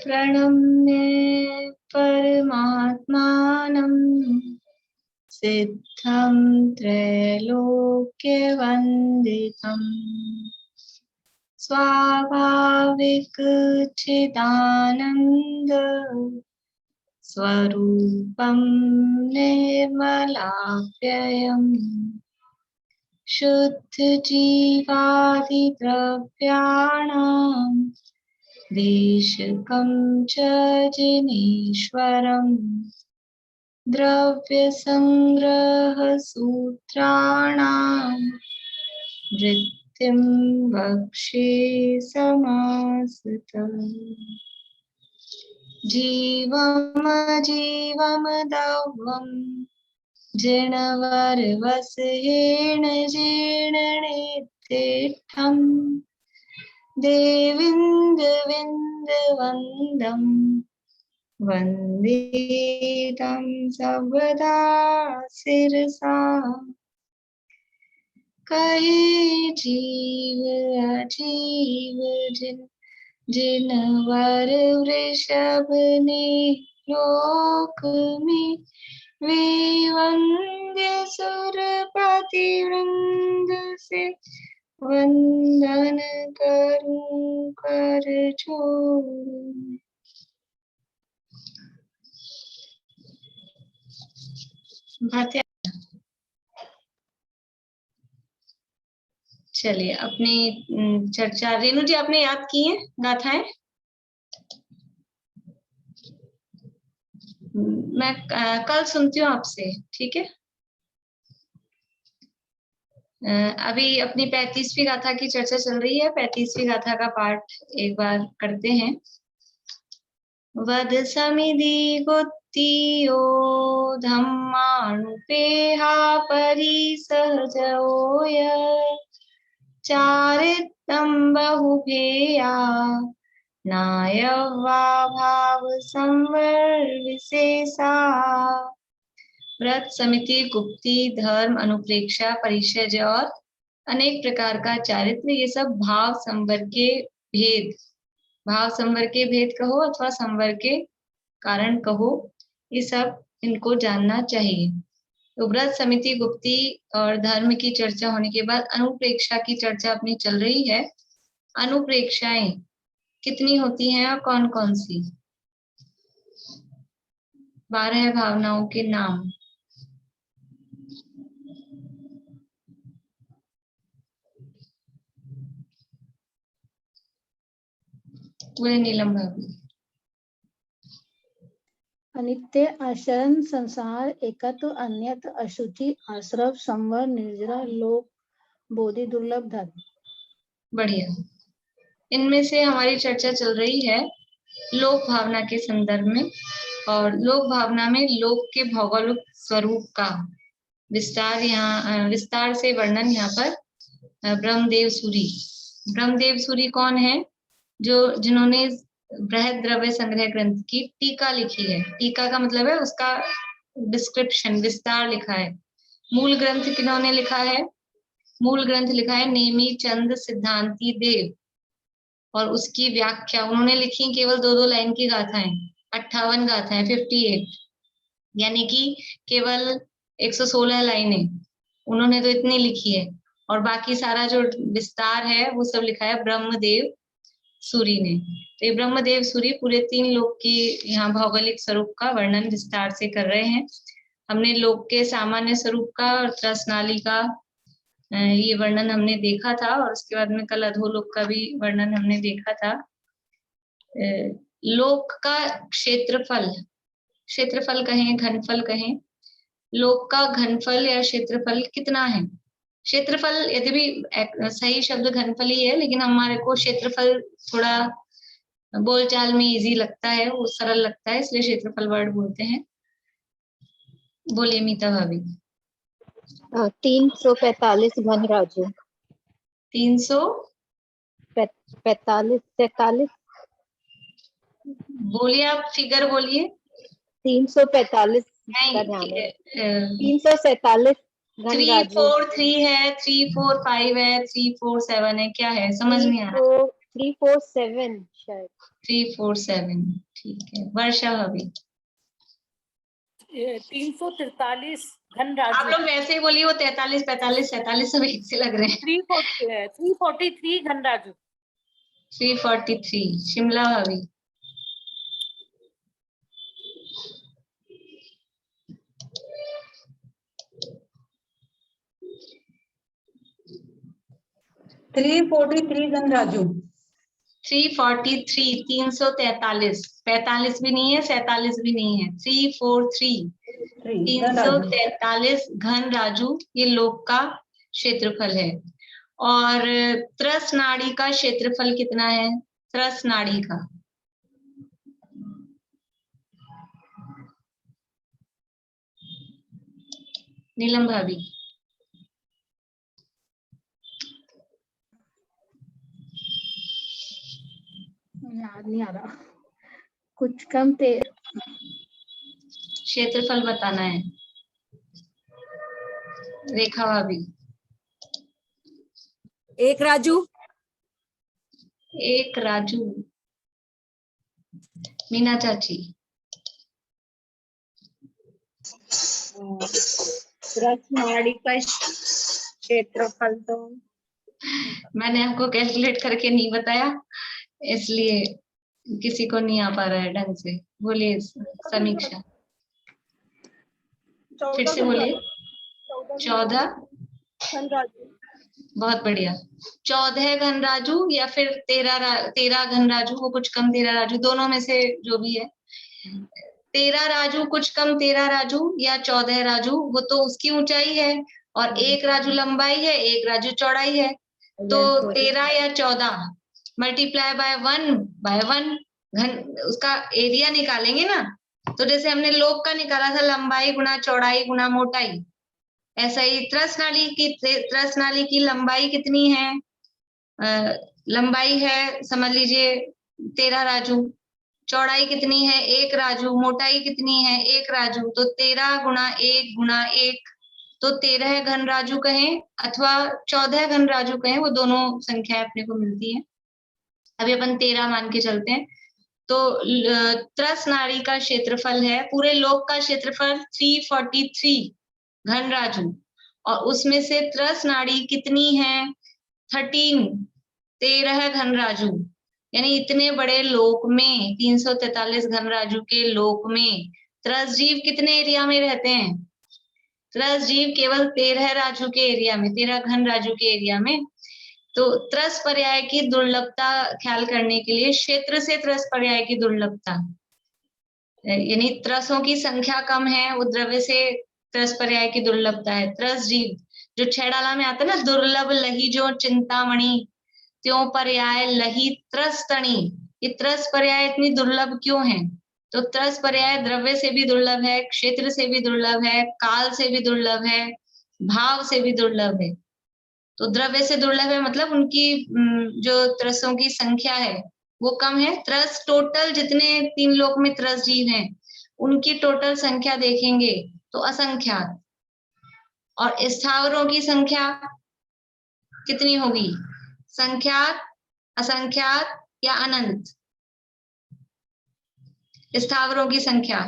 प्रणम्य परमात्मानं सिद्धं त्रैलोक्यवन्दितं स्वाभाविकचिदानन्द स्वरूपं निर्मलाप्ययम् शुद्धजीवादिद्रव्याणां देशकं च जिनेश्वरम् द्रव्यसंग्रहसूत्राणां वृत्तिं वक्ष्ये समासतः। जीवमजीवमदव्यं जिनवरवसेन जीर्णनेत्थं देविन्दविन्दवन्दं वन्देतं सर्वदा शिरसा। कहे जीव अजीव जिनवर वृषभ ने लोक में वे वंद्य सुरपति वृंद से वंदन करूं कर जोड़। चलिए अपनी चर्चा रेणु जी आपने याद की है गाथाएं? मैं कल सुनती हूँ आपसे, ठीक है? अभी अपनी 35वीं गाथा की चर्चा चल रही है। 35वीं गाथा का पाठ एक बार करते हैं। वद समिधि गुत्तियो धम्मानुपेहा परि सहजोय चारित्रं बहुभेया नायवा भाव संवर विशेषा। व्रत समिति गुप्ती धर्म अनुप्रेक्षा परिचय और अनेक प्रकार का चारित्र, ये सब भाव संवर के भेद, भाव संवर के भेद कहो अथवा संवर के कारण कहो, ये सब इनको जानना चाहिए। तो व्रत समिति गुप्ती और धर्म की चर्चा होने के बाद अनुप्रेक्षा की चर्चा अपनी चल रही है। अनुप्रेक्षाएं कितनी होती हैं और कौन कौन सी? 12 भावनाओं के नाम। बोले नीलम भाभी। अनित्य, आचरण, संसार, एकत्व, अन्यत, अशुचि, आश्रव, संवर, निर्जरा, लोक, बोधि, दुर्लभ, धर्म। बढ़िया। इनमें से हमारी चर्चा चल रही है लोक भावना के संदर्भ में, और लोक भावना में लोक के भौगोलिक स्वरूप का विस्तार से वर्णन यहाँ पर ब्रह्मदेव सूरी। ब्रह्मदेव सूरी कौन है? जिन्होंने बृहद द्रव्य संग्रह ग्रंथ की टीका लिखी है। टीका का मतलब है उसका डिस्क्रिप्शन, विस्तार लिखा है। मूल ग्रंथ किन्होंने लिखा है? मूल ग्रंथ लिखा है नेमी चंद सिद्धांती देव, और उसकी व्याख्या उन्होंने लिखी केवल 2-2 लाइन की गाथाएं, 58 गाथाएं, 58, यानी कि केवल 116 लाइनें उन्होंने तो इतनी लिखी है, और बाकी सारा जो विस्तार है वो सब लिखा है ब्रह्मदेव सूरी ने। तो ये ब्रह्मदेव सूरी पूरे 3 लोक की यहाँ भौगोलिक स्वरूप का वर्णन विस्तार से कर रहे हैं। हमने लोक के सामान्य स्वरूप का और त्रसनाली का ये वर्णन हमने देखा था, और उसके बाद में कल अधोलोक का भी वर्णन हमने देखा था। लोक का क्षेत्रफल कहें, घनफल कहें, लोक का घनफल या क्षेत्रफल कितना है? क्षेत्रफल यद्यपि सही शब्द घनफल ही है, लेकिन हमारे को क्षेत्रफल थोड़ा बोलचाल में इजी लगता है, वो सरल लगता है, इसलिए क्षेत्रफल वर्ड बोलते हैं। बोलिए मीता भाभी। 345 घन राजू। 345 बोलिए, आप फिगर बोलिए। 345 का ध्यान है। 347 घन राजू। 343 है, 345 है, 347 है, क्या है समझ नहीं आ रहा। 347 शायद। 347 ठीक है। वर्षा भाभी 343 घनराजू। आप लोग वैसे ही बोलिए, वो 43 45 47 सब एक से लग रहे हैं। 343 घनराजू। 343 शिमला भाभी 343 घनराजू। 343 343 45 भी नहीं है, 47 भी नहीं है, 343 343 घन राजू ये लोक का क्षेत्रफल है। और त्रस नाड़ी का क्षेत्रफल कितना है? त्रस नाड़ी का नीलम भाभी याद नहीं आ रहा, कुछ कम क्षेत्रफल बताना है। रेखा भाभी 1 राजू। 1 राजू। मीना चाची त्रस नाड़ी का क्षेत्रफल तो मैंने आपको कैलकुलेट करके नहीं बताया, इसलिए किसी को नहीं आ पा रहा है ढंग से। बोलिए समीक्षा, फिर से बोलिए। 14 बहुत बढ़िया। 14 घन राजू या फिर 13 घन राजू, वो कुछ कम 13 राजू, दोनों में से जो भी है। 13 राजू कुछ कम 13 राजू या 14 राजू, वो तो उसकी ऊंचाई है, और 1 राजू लंबाई है, 1 राजू चौड़ाई है। तो 13 या 14 मल्टीप्लाई बाय 1 घन, उसका एरिया निकालेंगे ना। तो जैसे हमने लोक का निकाला था, लंबाई गुना चौड़ाई गुना मोटाई, ऐसा ही त्रस नाली की लंबाई कितनी है? लंबाई है समझ लीजिए 13 राजू, चौड़ाई कितनी है? 1 राजू, मोटाई कितनी है? 1 राजू। तो 13 गुणा 1 गुणा 1, तो 13 घन राजू कहें अथवा 14 घन राजू कहें, वो दोनों संख्या अपने को मिलती है। अभी अपन 13 मान के चलते हैं। तो त्रस नाड़ी का क्षेत्रफल है, पूरे लोक का क्षेत्रफल 343 घन राजू, और उसमें से त्रस नाड़ी कितनी है? 13 घन राजू। यानी इतने बड़े लोक में, 343 घन राजू के लोक में त्रस जीव कितने एरिया में रहते हैं? त्रस जीव केवल 13 राजू के एरिया में, 13 घन राजू के एरिया में। तो त्रस पर्याय की दुर्लभता ख्याल करने के लिए, क्षेत्र से त्रस पर्याय की दुर्लभता, यानी त्रसों की संख्या कम है, वो द्रव्य से त्रस पर्याय की दुर्लभता है। त्रस जीव जो 6 डाला में आता है ना, दुर्लभ लही जो चिंतामणि त्यों पर्याय लही त्रस तणी, ये त्रस पर्याय इतनी दुर्लभ क्यों है? तो त्रस पर्याय द्रव्य से भी दुर्लभ है, क्षेत्र से भी दुर्लभ है, काल से भी दुर्लभ है, भाव से भी दुर्लभ है। तो द्रव्य से दुर्लभ है मतलब उनकी जो त्रसों की संख्या है वो कम है। त्रस टोटल जितने 3 लोक में त्रस जीव हैं, उनकी टोटल संख्या देखेंगे तो असंख्यात। और स्थावरों की संख्या कितनी होगी? संख्यात, असंख्यात या अनंत? स्थावरों की संख्या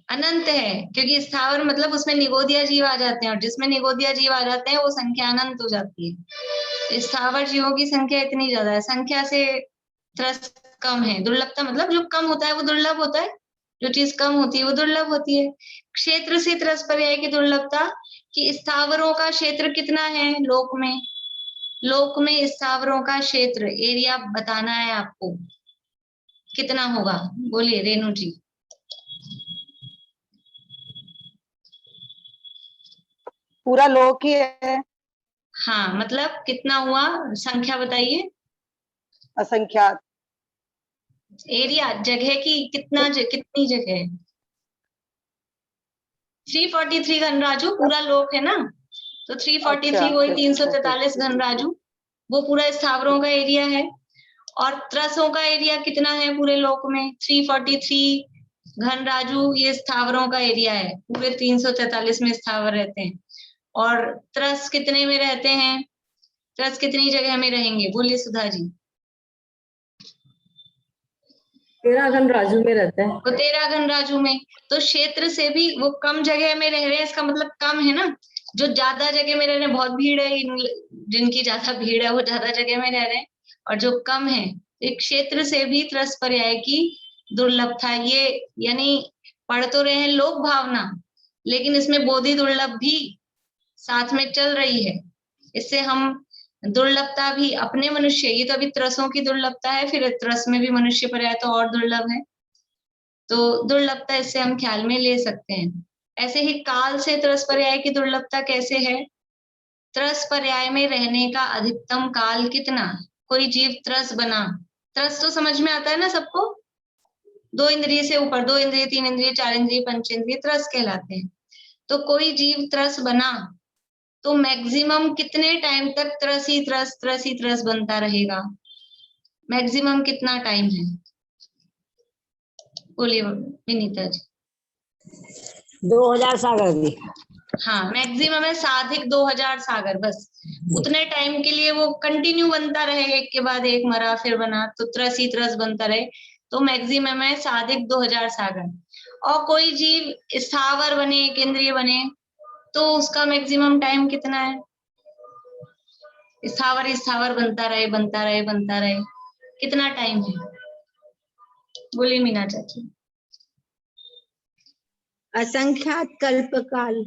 अनंत है, क्योंकि स्थावर मतलब उसमें निगोदिया जीव आ जाते हैं, और जिसमें निगोदिया जीव आ जाते हैं वो संख्या अनंत हो जाती है। स्थावर जीवों की संख्या इतनी ज्यादा है, संख्या से त्रस कम है। दुर्लभता मतलब जो कम होता है वो दुर्लभ होता है, जो चीज कम होती है वो दुर्लभ होती है। क्षेत्र से त्रस पर्याय की दुर्लभता, कि स्थावरों का क्षेत्र कितना है लोक में? लोक में स्थावरों का क्षेत्र एरिया बताना है आपको, कितना होगा? बोलिए रेणु जी। पूरा लोक ही है। हाँ मतलब कितना हुआ, संख्या बताइए। असंख्यात। एरिया जगह की कितनी जगह है? 343 घन राजू पूरा लोक है ना, तो 343 वही 343 घन राजू, वो पूरा स्थावरों का एरिया है। और त्रसों का एरिया कितना है पूरे लोक में? 343 घन राजू ये स्थावरों का एरिया है, पूरे 343 में स्थावर रहते हैं। और त्रस कितने में रहते हैं? त्रस कितनी जगह में रहेंगे? बोलिए सुधा जी। 13 घन राजू में रहते हैं। वो 13 घन राजू में, तो क्षेत्र से भी वो कम जगह में रह रहे हैं, इसका मतलब कम है ना। जो ज्यादा जगह में रह रहे हैं, बहुत भीड़ है, जिनकी ज्यादा भीड़ है वो ज्यादा जगह में रह रहे हैं, और जो कम है, एक क्षेत्र से भी त्रस पर्याय की दुर्लभता, ये यानी पढ़ तो रहे हैं लोक भावना, लेकिन इसमें बोधि दुर्लभ भी साथ में चल रही है। इससे हम दुर्लभता भी अपने मनुष्य, ये तो अभी त्रसों की दुर्लभता है, फिर त्रस में भी मनुष्य पर्याय तो और दुर्लभ है, तो दुर्लभता इससे हम ख्याल में ले सकते हैं। ऐसे ही काल से त्रस पर्याय की दुर्लभता कैसे है? त्रस पर्याय में रहने का अधिकतम काल कितना? कोई जीव त्रस बना, त्रस तो समझ में आता है ना सबको, 2 इंद्रिय से ऊपर, 2 इंद्रिय, 3 इंद्रिय, 4 इंद्रिय, पंचेंद्रिय त्रस कहलाते हैं। तो कोई जीव त्रस बना तो मैक्सिमम कितने टाइम तक त्रस ही त्रस बनता रहेगा? मैक्सिमम कितना टाइम है? बोलिए विनीता जी। 2000 सागर जी। हाँ, मैक्सिमम है साधिक 2000 सागर, बस उतने टाइम के लिए वो कंटिन्यू बनता रहे, एक के बाद एक मरा फिर बना, तो त्रस ही त्रस बनता रहे, तो मैक्सिमम है साधिक 2000 सागर। और कोई जीव स्थावर बने, केंद्रीय बने, तो उसका मैक्सिमम टाइम कितना है? स्थावर स्थावर बनता रहे, कितना टाइम है? बोलिए मीना चाची। असंख्यात कल्पकाल,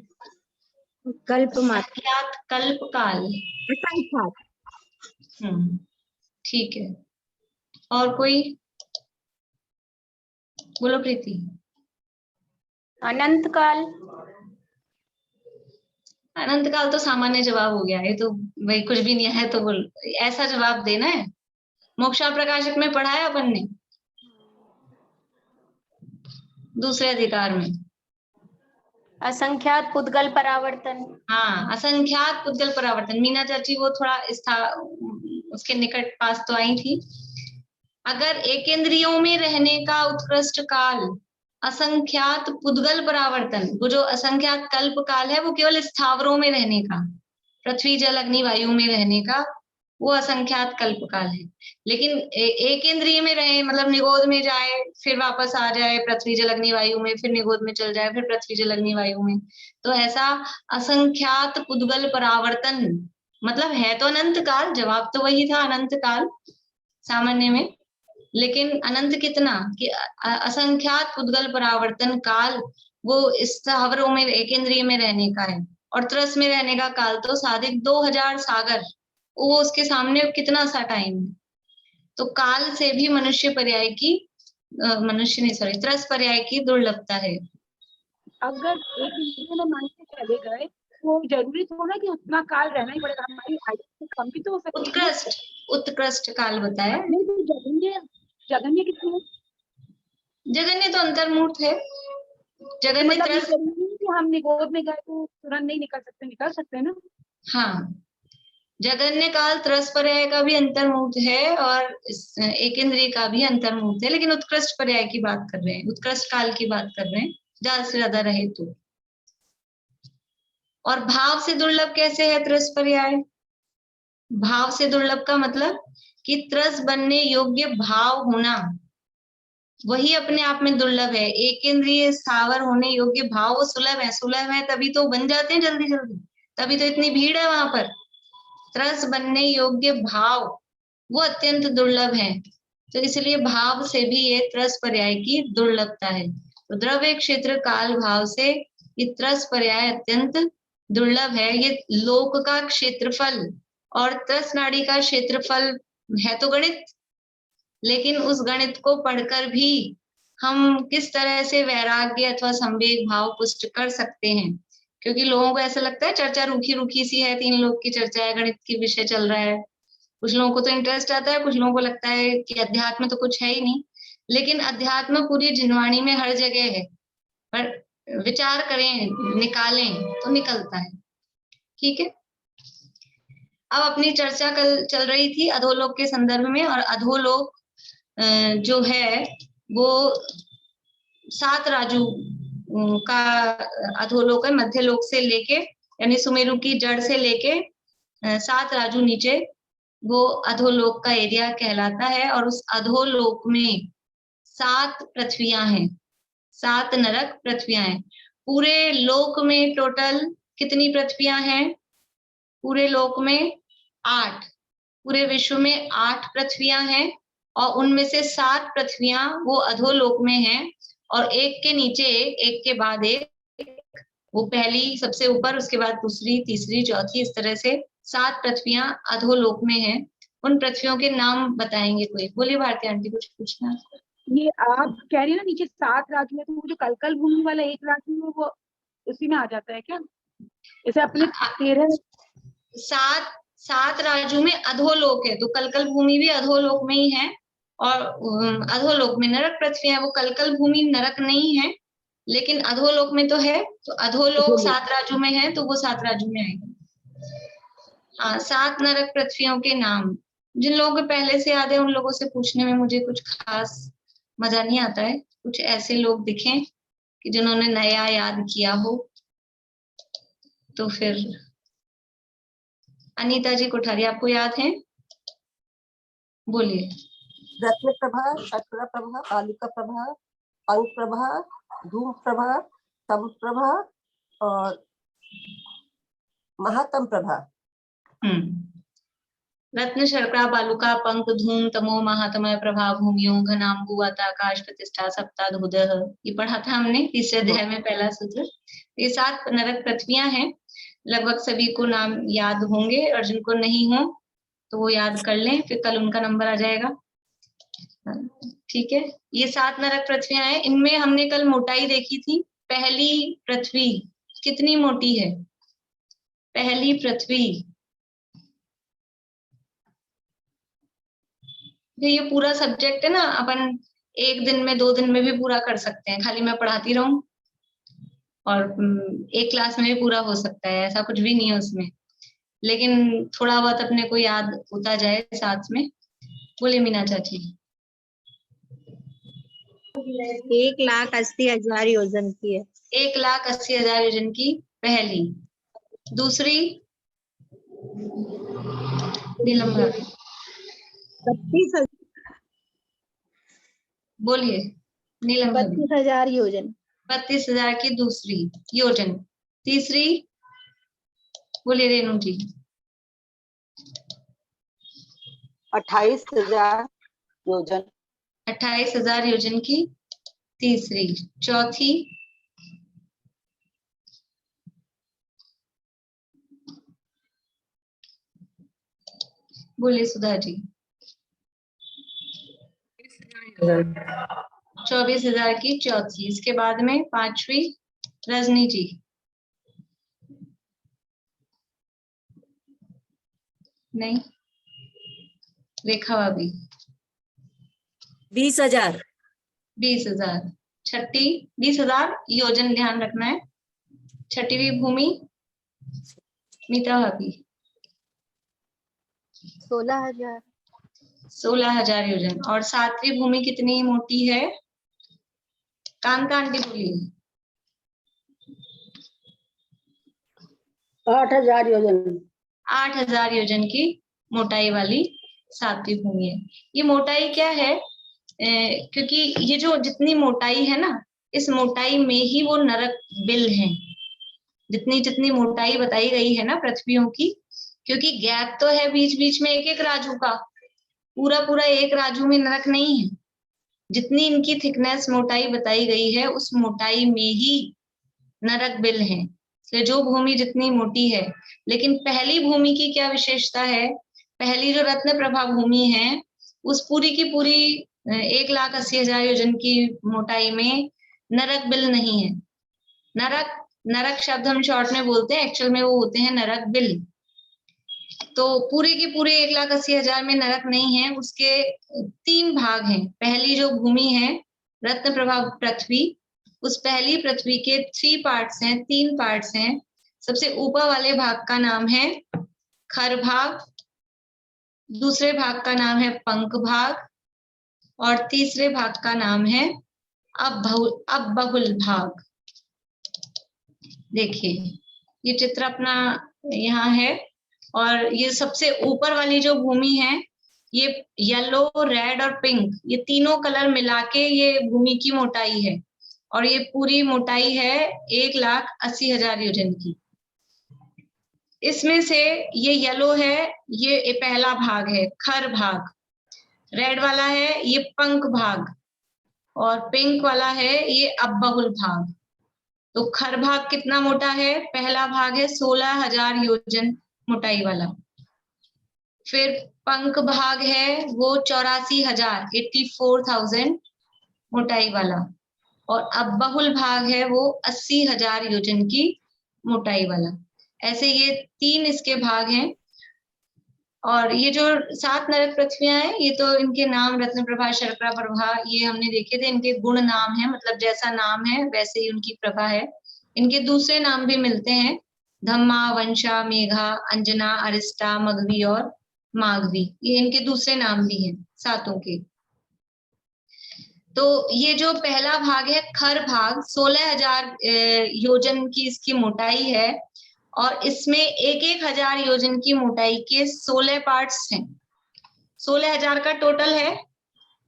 कल्प मात्र, असंख्यात कल्पकाल। असंख्यात। ठीक है। और कोई? बोलो प्रीति। अनंत काल। अनंत काल तो सामान्य जवाब हो गया, ये तो भाई कुछ भी नहीं है तो बोल, ऐसा जवाब देना है। मोक्षा प्रकाशक में पढ़ा है अपन ने, दूसरे अधिकार में। असंख्यात पुद्गल परावर्तन। हाँ, असंख्यात पुद्गल परावर्तन। मीना चाची वो थोड़ा उसके निकट पास तो आई थी। अगर एकेंद्रियों में रहने का उत्कृष्ट काल असंख्यात पुद्गल परावर्तन, वो जो असंख्यात कल्प काल है वो केवल स्थावरों में रहने का, पृथ्वी जल अग्नि वायु में रहने का, वो असंख्यात कल्प काल है। लेकिन एक इंद्रिय में रहे, मतलब निगोद में जाए फिर वापस आ जाए पृथ्वी जल अग्नि वायु में, फिर निगोद में चल जाए फिर पृथ्वी जल अग्नि वायु में, तो ऐसा असंख्यात पुद्गल परावर्तन, मतलब है तो अनंत काल, जवाब तो वही था अनंत काल सामान्य में, लेकिन अनंत कितना कि असंख्यात पुद्गल परावर्तन काल वो स्थावरों में एक इंद्रिय में रहने का है, और त्रस में रहने का काल तो साधिक 2000 सागर, वो उसके सामने कितना सा टाइम है। तो काल से भी मनुष्य पर्याय की मनुष्य नहीं सॉरी त्रस पर्याय की दुर्लभता है। अगर एक इंद्रिय में मान के चले गए तो जरूरी थोड़ा कि उतना काल रहना ही पड़ेगा, हमारी आयु कम भी तो हो सकती है। उत्कृष्ट काल बताया। नहीं तो जगन्य कितनी है? जगन्य तो अंतर्मूर्त है। जगन्य मतलब ये त्रस, जरूरी नहीं कि हम निगोद में गए तो तुरंत नहीं निकल सकते हैं ना। हाँ, जगन्य काल त्रस पर्याय का भी अंतर्मूर्त है और एक इंद्रिय का भी अंतर्मूर्त है, लेकिन उत्कृष्ट पर्याय की बात कर रहे हैं, उत्कृष्ट काल की बात कर रहे हैं, ज्यादा से ज्यादा रहे तो। और भाव से दुर्लभ कैसे है त्रस पर्याय? भाव से दुर्लभ का मतलब कि त्रस बनने योग्य भाव होना, वही अपने आप में दुर्लभ है। एक इंद्रिय स्थावर होने योग्य भाव वो सुलभ है तभी तो बन जाते हैं जल्दी जल्दी, तभी तो इतनी भीड़ है वहां पर। त्रस बनने योग्य भाव वो अत्यंत दुर्लभ है, तो इसलिए भाव से भी ये त्रस पर्याय की दुर्लभता है। तो द्रव्य क्षेत्र काल भाव से ये त्रस पर्याय अत्यंत दुर्लभ है। ये लोक का क्षेत्रफल और त्रस नाड़ी का क्षेत्रफल है तो गणित, लेकिन उस गणित को पढ़कर भी हम किस तरह से वैराग्य अथवा संवेग भाव पुष्ट कर सकते हैं, क्योंकि लोगों को ऐसा लगता है चर्चा रूखी रूखी सी है, 3 लोग की चर्चा है, गणित की विषय चल रहा है। कुछ लोगों को तो इंटरेस्ट आता है, कुछ लोगों को लगता है कि अध्यात्म तो कुछ है ही नहीं, लेकिन अध्यात्म पूरी जिनवाणी में हर जगह है, पर विचार करें, निकालें तो निकलता है। ठीक है, अब अपनी चर्चा कल चल रही थी अधोलोक के संदर्भ में, और अधोलोक जो है वो 7 राजू का अधोलोक है, मध्य लोक से लेके यानी सुमेरु की जड़ से लेके 7 राजू नीचे, वो अधोलोक का एरिया कहलाता है। और उस अधोलोक में 7 पृथ्वियां हैं, 7 नरक पृथ्वियां हैं। पूरे लोक में टोटल कितनी पृथ्वियां हैं? पूरे लोक में 8, पूरे विश्व में 8 पृथ्वियां हैं, और उनमें से 7 पृथ्वियां वो अधोलोक में हैं, और एक के नीचे एक के बाद एक, वो पहली सबसे ऊपर, उसके बाद दूसरी, तीसरी, चौथी, इस तरह से 7 पृथ्वियां अधोलोक में हैं। उन पृथ्वियों के नाम बताएंगे कोई? बोलिए भारती आंटी, कुछ पूछना? ये आप कह रही है ना नीचे 7 राज्य में, तो वो जो कलकल भूमि वाला एक राज्य में वो उसी में आ जाता है क्या? जैसे अपने 13 7 राज्यों में अधोलोक है, तो कलकल भूमि भी अधोलोक में ही है। और अधोलोक में नरक पृथ्वी है, वो कलकल भूमि नरक नहीं है, लेकिन अधोलोक में तो है। तो अधोलोक 7 राज्यों में है, तो वो 7 राज्यों में आएगा। हाँ, 7 नरक पृथ्वियों के नाम जिन लोगों को पहले से याद है, उन लोगों से पूछने में मुझे कुछ खास मजा नहीं आता है। कुछ ऐसे लोग दिखें कि जिन्होंने नया याद किया हो, तो फिर अनीता जी कोठारी, आपको याद है? बोलिए। रत्न प्रभा, शर्करा प्रभा, बालुका प्रभा, अंक प्रभा, धूम प्रभा, तम प्रभा और महातम प्रभा। रत्न, शर्करा, बालुका, पंक, धूम, तमो, महातमय प्रभा, भूमियों, घनाम्बु, आकाश, प्रतिष्ठा, सप्ताधुदः, ये पढ़ा था हमने तीसरे अध्याय में, पहला सूत्र। ये 7 नरक पृथ्वियां हैं। लगभग सभी को नाम याद होंगे, और जिनको नहीं हो तो वो याद कर लें, फिर कल उनका नंबर आ जाएगा। ठीक है, ये 7 नरक पृथ्वियां हैं। इनमें हमने कल मोटाई देखी थी। पहली पृथ्वी कितनी मोटी है? पहली पृथ्वी, ये पूरा सब्जेक्ट है ना, अपन 1 दिन में 2 दिन में भी पूरा कर सकते हैं, खाली मैं पढ़ाती रहूं, और एक क्लास में भी पूरा हो सकता है, ऐसा कुछ भी नहीं है उसमें। लेकिन थोड़ा बहुत अपने को याद होता जाए साथ में। बोलिए मीना चाची। 1,80,000 योजन की है। 1,80,000 योजन की पहली। दूसरी नीलम भाभी, 32,000 बोलिए नीलम भाभी। 32,000 योजन। 32,000 की दूसरी योजन। तीसरी बोलिए रेणु जी। 28,000 योजन। 28,000 योजन की तीसरी। चौथी बोलिए सुधा जी। 24,000 की चौथी। इसके बाद में पांचवी रजनी जी। नहीं, रेखा भाभी। 20,000। 20,000। छठी 20,000 योजन, ध्यान रखना है। छठवीं भूमि मीता भाभी। 16,000। 16,000 योजन। और सातवीं भूमि कितनी मोटी है? कांता आंटी बोलिए। 8,000 योजन। 8,000 योजन की मोटाई वाली सातवीं भूमि है। ये मोटाई क्या है? क्योंकि ये जो जितनी मोटाई है ना, इस मोटाई में ही वो नरक बिल है। जितनी जितनी मोटाई बताई गई है ना पृथ्वियों की, क्योंकि गैप तो है बीच बीच में एक एक राजू का, पूरा पूरा एक राजू में नरक नहीं है। जितनी इनकी थिकनेस मोटाई बताई गई है, उस मोटाई में ही नरक बिल है। तो जो भूमि जितनी मोटी है, लेकिन पहली भूमि की क्या विशेषता है? पहली जो रत्न प्रभा भूमि है, उस पूरी की पूरी 1,80,000 योजन की मोटाई में नरक बिल नहीं है। नरक शब्द हम शॉर्ट में बोलते हैं, एक्चुअल में वो होते हैं नरक बिल। तो पूरी की पूरी 1,80,000 में नरक नहीं है। उसके 3 भाग हैं। पहली जो भूमि है रत्न प्रभा पृथ्वी, उस पहली पृथ्वी के 3 पार्ट्स हैं, 3 पार्ट्स हैं। सबसे ऊपर वाले भाग का नाम है खर भाग, दूसरे भाग का नाम है पंख भाग, और तीसरे भाग का नाम है अबहुल भाग। देखिए ये चित्र अपना यहाँ है, और ये सबसे ऊपर वाली जो भूमि है ये येलो, रेड और पिंक, ये तीनों कलर मिला के ये भूमि की मोटाई है, और ये पूरी मोटाई है 1,80,000 योजन की। इसमें से ये येलो है, ये पहला भाग है, खर भाग। रेड वाला है ये पंख भाग, और पिंक वाला है ये अपबहुल भाग। तो खर भाग कितना मोटा है? पहला भाग है 16,000 योजन मोटाई वाला। फिर पंख भाग है वो 84,000, 84,000 मोटाई वाला, और अपबहुल भाग है वो 80,000 योजन की मोटाई वाला। ऐसे ये 3 इसके भाग हैं। और ये जो 7 नरक पृथ्वियां हैं, ये तो इनके नाम रत्न प्रभा, शर्करा प्रभा, ये हमने देखे थे, इनके गुण नाम है, मतलब जैसा नाम है वैसे ही उनकी प्रभा है। इनके दूसरे नाम भी मिलते हैं, धम्मा, वंशा, मेघा, अंजना, अरिष्टा, मघवी और माघवी, ये इनके दूसरे नाम भी हैं 7 के। तो ये जो पहला भाग है खर भाग, 16,000 योजन की इसकी मोटाई है, और इसमें 1,000 योजन की मोटाई के 16 पार्ट्स हैं। 16,000 का टोटल है।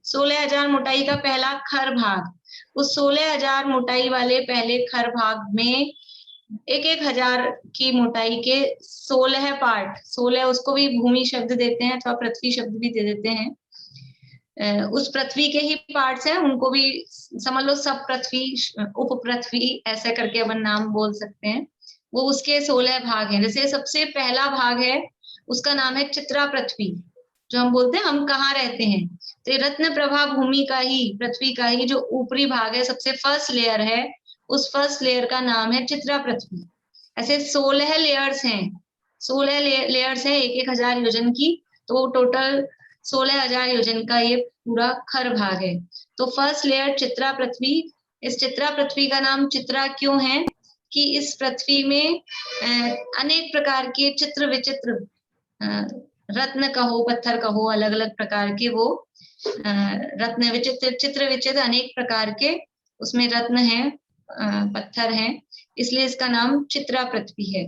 16,000 मोटाई का पहला खर भाग, उस 16,000 मोटाई वाले पहले खर भाग में 1,000 की मोटाई के 16 पार्ट, 16 उसको भी भूमि शब्द देते हैं अथवा पृथ्वी शब्द भी दे देते हैं। उस पृथ्वी के ही पार्ट्स हैं, उनको भी समझ लो सब पृथ्वी, उप पृथ्वी, ऐसे करके अपन नाम बोल सकते हैं। वो उसके 16 भाग हैं। जैसे सबसे पहला भाग है उसका नाम है चित्रा पृथ्वी, जो हम बोलते हैं हम कहाँ रहते हैं, तो ये रत्न प्रभा भूमि का ही, पृथ्वी का ही जो ऊपरी भाग है, सबसे फर्स्ट लेयर है, उस फर्स्ट लेयर का नाम है चित्रा पृथ्वी। ऐसे 16 लेयर्स हैं, 16 लेयर्स हैं 1,000 योजन की, तो टोटल 16,000 योजन का ये पूरा खर भाग है। तो फर्स्ट लेयर चित्रा पृथ्वी। इस चित्रा पृथ्वी का नाम चित्रा क्यों है कि इस पृथ्वी में अनेक प्रकार के चित्र विचित्र, रत्न कहो, पत्थर कहो, अलग अलग प्रकार के वो रत्न विचित्र, चित्र विचित्र, अनेक प्रकार के उसमें रत्न हैं, पत्थर हैं, इसलिए इसका नाम चित्रा पृथ्वी है।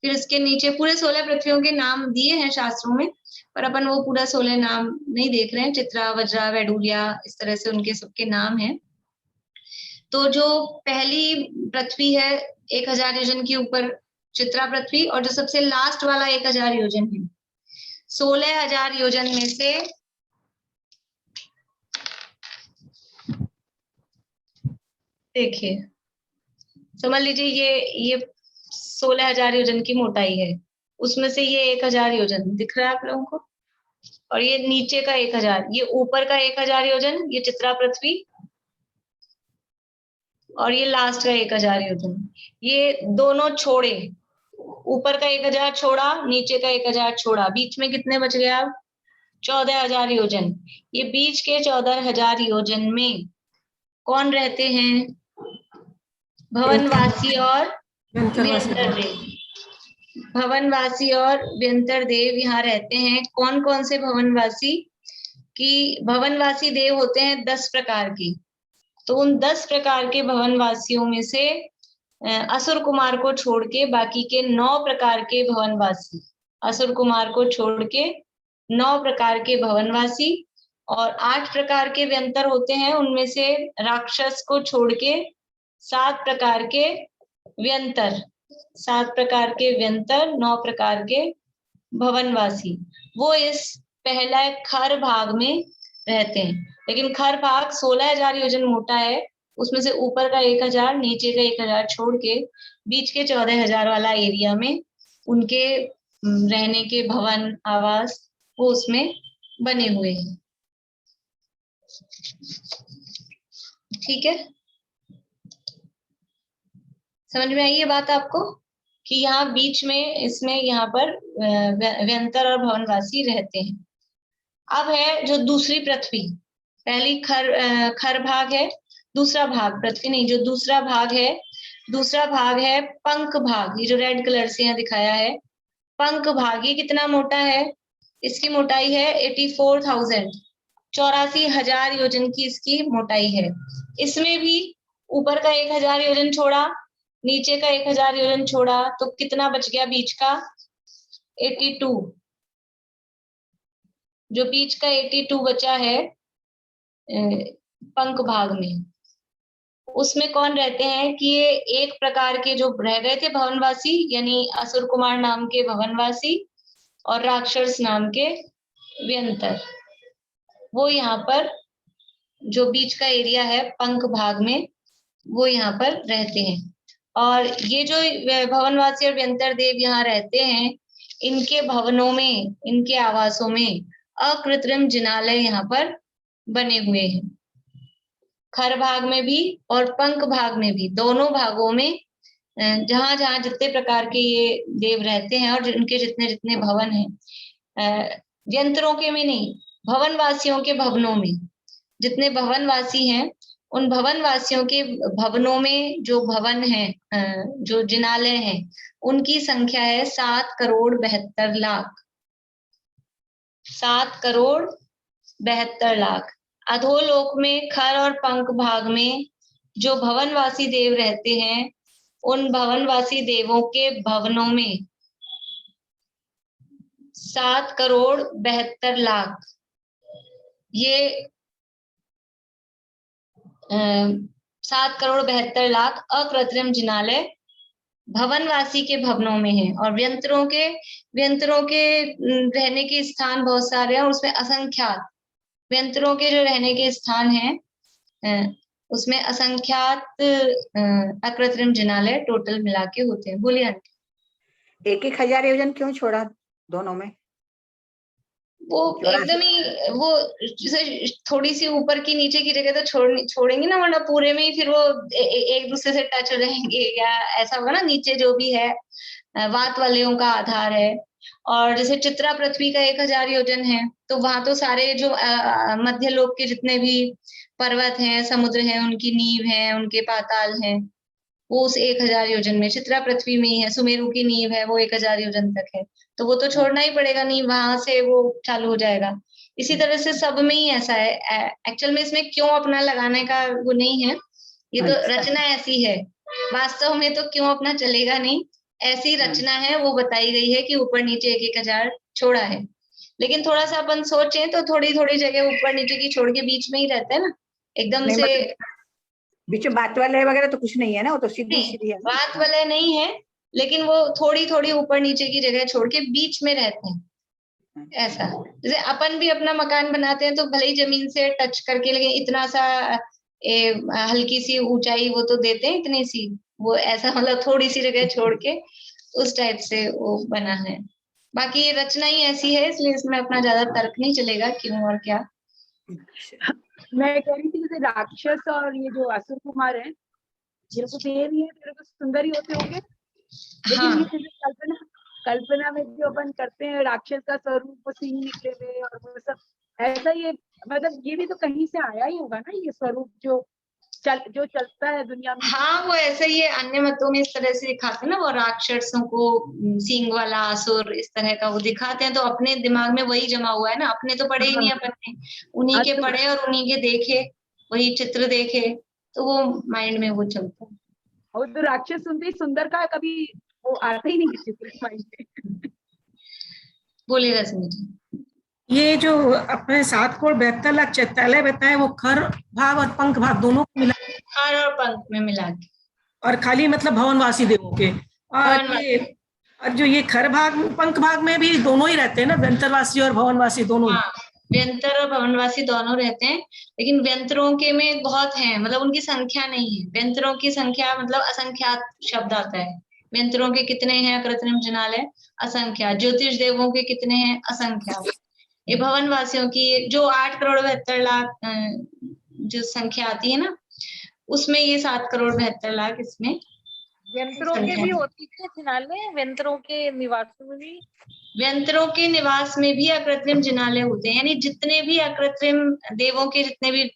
फिर इसके नीचे पूरे 16 पृथ्वियों के नाम दिए हैं शास्त्रों में, पर अपन वो पूरा 16 नाम नहीं देख रहे हैं। चित्रा, वज्रा, वैडूर्या, इस तरह से उनके सबके नाम हैं। तो जो पहली पृथ्वी है 1,000 योजन के ऊपर, चित्रा पृथ्वी, और जो सबसे लास्ट वाला 1,000 योजन है, 16,000 योजन में से देखिए, समझ लीजिए ये 16,000 योजन की मोटाई है, उसमें से ये 1,000 योजन दिख रहा है आप लोगों को, और ये नीचे का 1,000, ये ऊपर का 1,000 योजन, ये चित्रा पृथ्वी, और ये लास्ट का 1,000 योजन। ये दोनों छोड़े, ऊपर का 1,000 छोड़ा, नीचे का 1,000 छोड़ा, बीच में कितने बच गया? 14,000 योजन। ये बीच के 14,000 योजन में कौन रहते हैं? भवनवासी और व्यंतर देव। भवनवासी और व्यंतर देव यहाँ रहते हैं। कौन कौन से भवनवासी? कि भवनवासी देव होते हैं 10 प्रकार के। तो उन 10 प्रकार के भवनवासियों में से असुर कुमार को छोड़ के बाकी के 9 प्रकार के भवनवासी, असुर कुमार को छोड़ के 9 प्रकार के भवनवासी, और 8 प्रकार के व्यंतर होते हैं, उनमें से राक्षस को छोड़ के 7 प्रकार के व्यंतर, 7 प्रकार के व्यंतर, 9 प्रकार के भवनवासी, वो इस पहला खर भाग में रहते हैं। लेकिन खर भाग 16,000 योजन मोटा है, उसमें से ऊपर का 1,000, नीचे का 1,000 छोड़ के बीच के 14,000 वाला एरिया में उनके रहने के भवन, आवास, वो उसमें बने हुए हैं। ठीक है, समझ में आई ये बात आपको कि यहाँ बीच में इसमें यहाँ पर व्यंतर और भवनवासी रहते हैं। अब है जो दूसरी पृथ्वी, पहली खर भाग है, दूसरा भाग पृथ्वी नहीं, जो दूसरा भाग है पंख भाग। ये जो रेड कलर से यहाँ दिखाया है पंख भाग, ये कितना मोटा है? इसकी मोटाई है 84,000, 84,000 योजन की इसकी मोटाई है। इसमें भी ऊपर का 1,000 योजन छोड़ा, नीचे का 1,000 योजन छोड़ा, तो कितना बच गया बीच का? 82, जो बीच का 82 बचा है पंख भाग में, उसमें कौन रहते हैं कि ये एक प्रकार के जो रह गए थे भवनवासी, यानी असुर कुमार नाम के भवनवासी और राक्षस नाम के व्यंतर, वो यहाँ पर जो बीच का एरिया है पंख भाग में, वो यहाँ पर रहते हैं। और ये जो भवनवासी और व्यंतर देव यहाँ रहते हैं, इनके भवनों में, इनके आवासों में अकृत्रिम जिनालय यहाँ पर बने हुए हैं, खर भाग में भी और पंख भाग में भी, दोनों भागों में जहां जहां जितने प्रकार के ये देव रहते हैं और उनके जितने जितने भवन हैं, यंत्रों के में नहीं, भवनवासियों के भवनों में जितने भवनवासी हैं, उन भवनवासियों के भवनों में जो भवन हैं, जो जिनालय हैं, उनकी संख्या है 7,72,00,000। 7,72,00,000। अधोलोक में खर और पंख भाग में जो भवनवासी देव रहते हैं, उन भवनवासी देवों के भवनों में 7,72,00,000, ये 7,72,00,000 अकृत्रिम जिनालय भवनवासी के भवनों में है। और व्यंतरों के रहने के स्थान बहुत सारे हैं, उसमें असंख्यात व्यंतरों के जो रहने के स्थान हैं, उसमें असंख्यात अकृत्रिम जिनालय टोटल मिला के होते हैं। बोलिए आंटी। 1,000 योजन क्यों छोड़ा दोनों में? वो एकदम ही, वो जैसे थोड़ी सी ऊपर की नीचे की जगह तो छोड़ेंगे ना, वरना पूरे में ही फिर वो एक दूसरे से टच हो जाएंगे, या ऐसा होगा ना। नीचे जो भी है वात वालेयों का आधार है, और जैसे चित्रा पृथ्वी का 1,000 योजन है, तो वहां तो सारे जो मध्य लोक के जितने भी पर्वत हैं, समुद्र हैं, उनकी नींव है, उनके पाताल हैं, वो उस 1,000 योजन में, चित्रा पृथ्वी में ही है। सुमेरु की नींव है, वो 1,000 योजन तक है, तो वो तो छोड़ना ही पड़ेगा, नींव वहां से वो चालू हो जाएगा। इसी तरह से सब में ही ऐसा है। एक्चुअल में इसमें क्यों अपना लगाने का वो नहीं है, ये तो रचना ऐसी है। वास्तव में तो क्यों अपना चलेगा नहीं, ऐसी रचना है, वो बताई गई है कि ऊपर नीचे 1,000 छोड़ा है। लेकिन थोड़ा सा अपन सोचें तो थोड़ी थोड़ी जगह ऊपर नीचे की छोड़ के बीच में ही रहता है ना, एकदम से बीच में बात वाले वगैरह तो कुछ नहीं है ना, वो तो सीधी सीधी है। बात वाले नहीं है, लेकिन वो थोड़ी थोड़ी ऊपर नीचे की जगह छोड़ के बीच में रहते हैं। ऐसा जैसे अपन भी अपना मकान बनाते हैं तो भले ही जमीन से टच करके, लेकिन इतना सा हल्की सी ऊंचाई वो तो देते हैं, इतनी सी, वो ऐसा मतलब थोड़ी सी जगह छोड़ के उस टाइप से वो बना है। बाकी ये रचना ही ऐसी है, इसलिए इसमें अपना ज्यादा तर्क नहीं चलेगा क्यों और क्या। मैं कह रही थी जैसे राक्षस और ये जो असुर कुमार है, जिनको देव ही है, तेरे को सुंदर ही होते होंगे, लेकिन हाँ। ये सिर्फ कल्पना में जो अपन करते हैं, राक्षस का स्वरूप सिंह निकले हुए और वो सब, ऐसा ये मतलब ये भी तो कहीं से आया ही होगा ना, ये स्वरूप जो चलता है दुनिया में। हाँ, वो ऐसे ही है, अन्य मतों में इस तरह से दिखाते हैं ना, वो राक्षसों को सींग वाला असुर इस तरह का वो दिखाते हैं, तो अपने दिमाग में वही जमा हुआ है ना, अपने तो पढ़े ही नहीं अपन ने, उन्हीं के पढ़े और उन्हीं के देखे, वही चित्र देखे, तो वो माइंड में वो चलता है। और तो राक्षस सुनते ही सुंदर का कभी वो आता ही नहीं किसी के माइंड में। बोलिए रश्मि जी। ये जो अपने 7,72,00,000 चैत्यालय बताए, वो खर भाग और पंख भाग दोनों को मिला, खर और पंख में मिला के, और खाली मतलब भवनवासी देवों के। और जो ये खर भाग पंख भाग में भी दोनों ही रहते हैं ना, व्यंतरवासी और भवनवासी दोनों। हाँ, व्यंतर और भवनवासी दोनों रहते हैं, लेकिन व्यंतरों के में बहुत हैं, मतलब उनकी संख्या नहीं है। व्यंतरों की संख्या मतलब असंख्यात शब्द आता है। व्यंतरों के कितने हैं कृत्रिम जिनालय? असंख्यात। ज्योतिष देवों के कितने हैं? असंख्यात। ये भवनवासियों की जो 8,72,00,000 जो संख्या आती है ना, उसमें ये 7,72,00,000 इसमें यंत्रों के भी होती है जिनालय, यंत्रों के निवास में भी, व्यंतरों के निवास में भी अकृत्रिम जिनालय होते हैं, यानी जितने भी अकृत्रिम देवों के जितने भी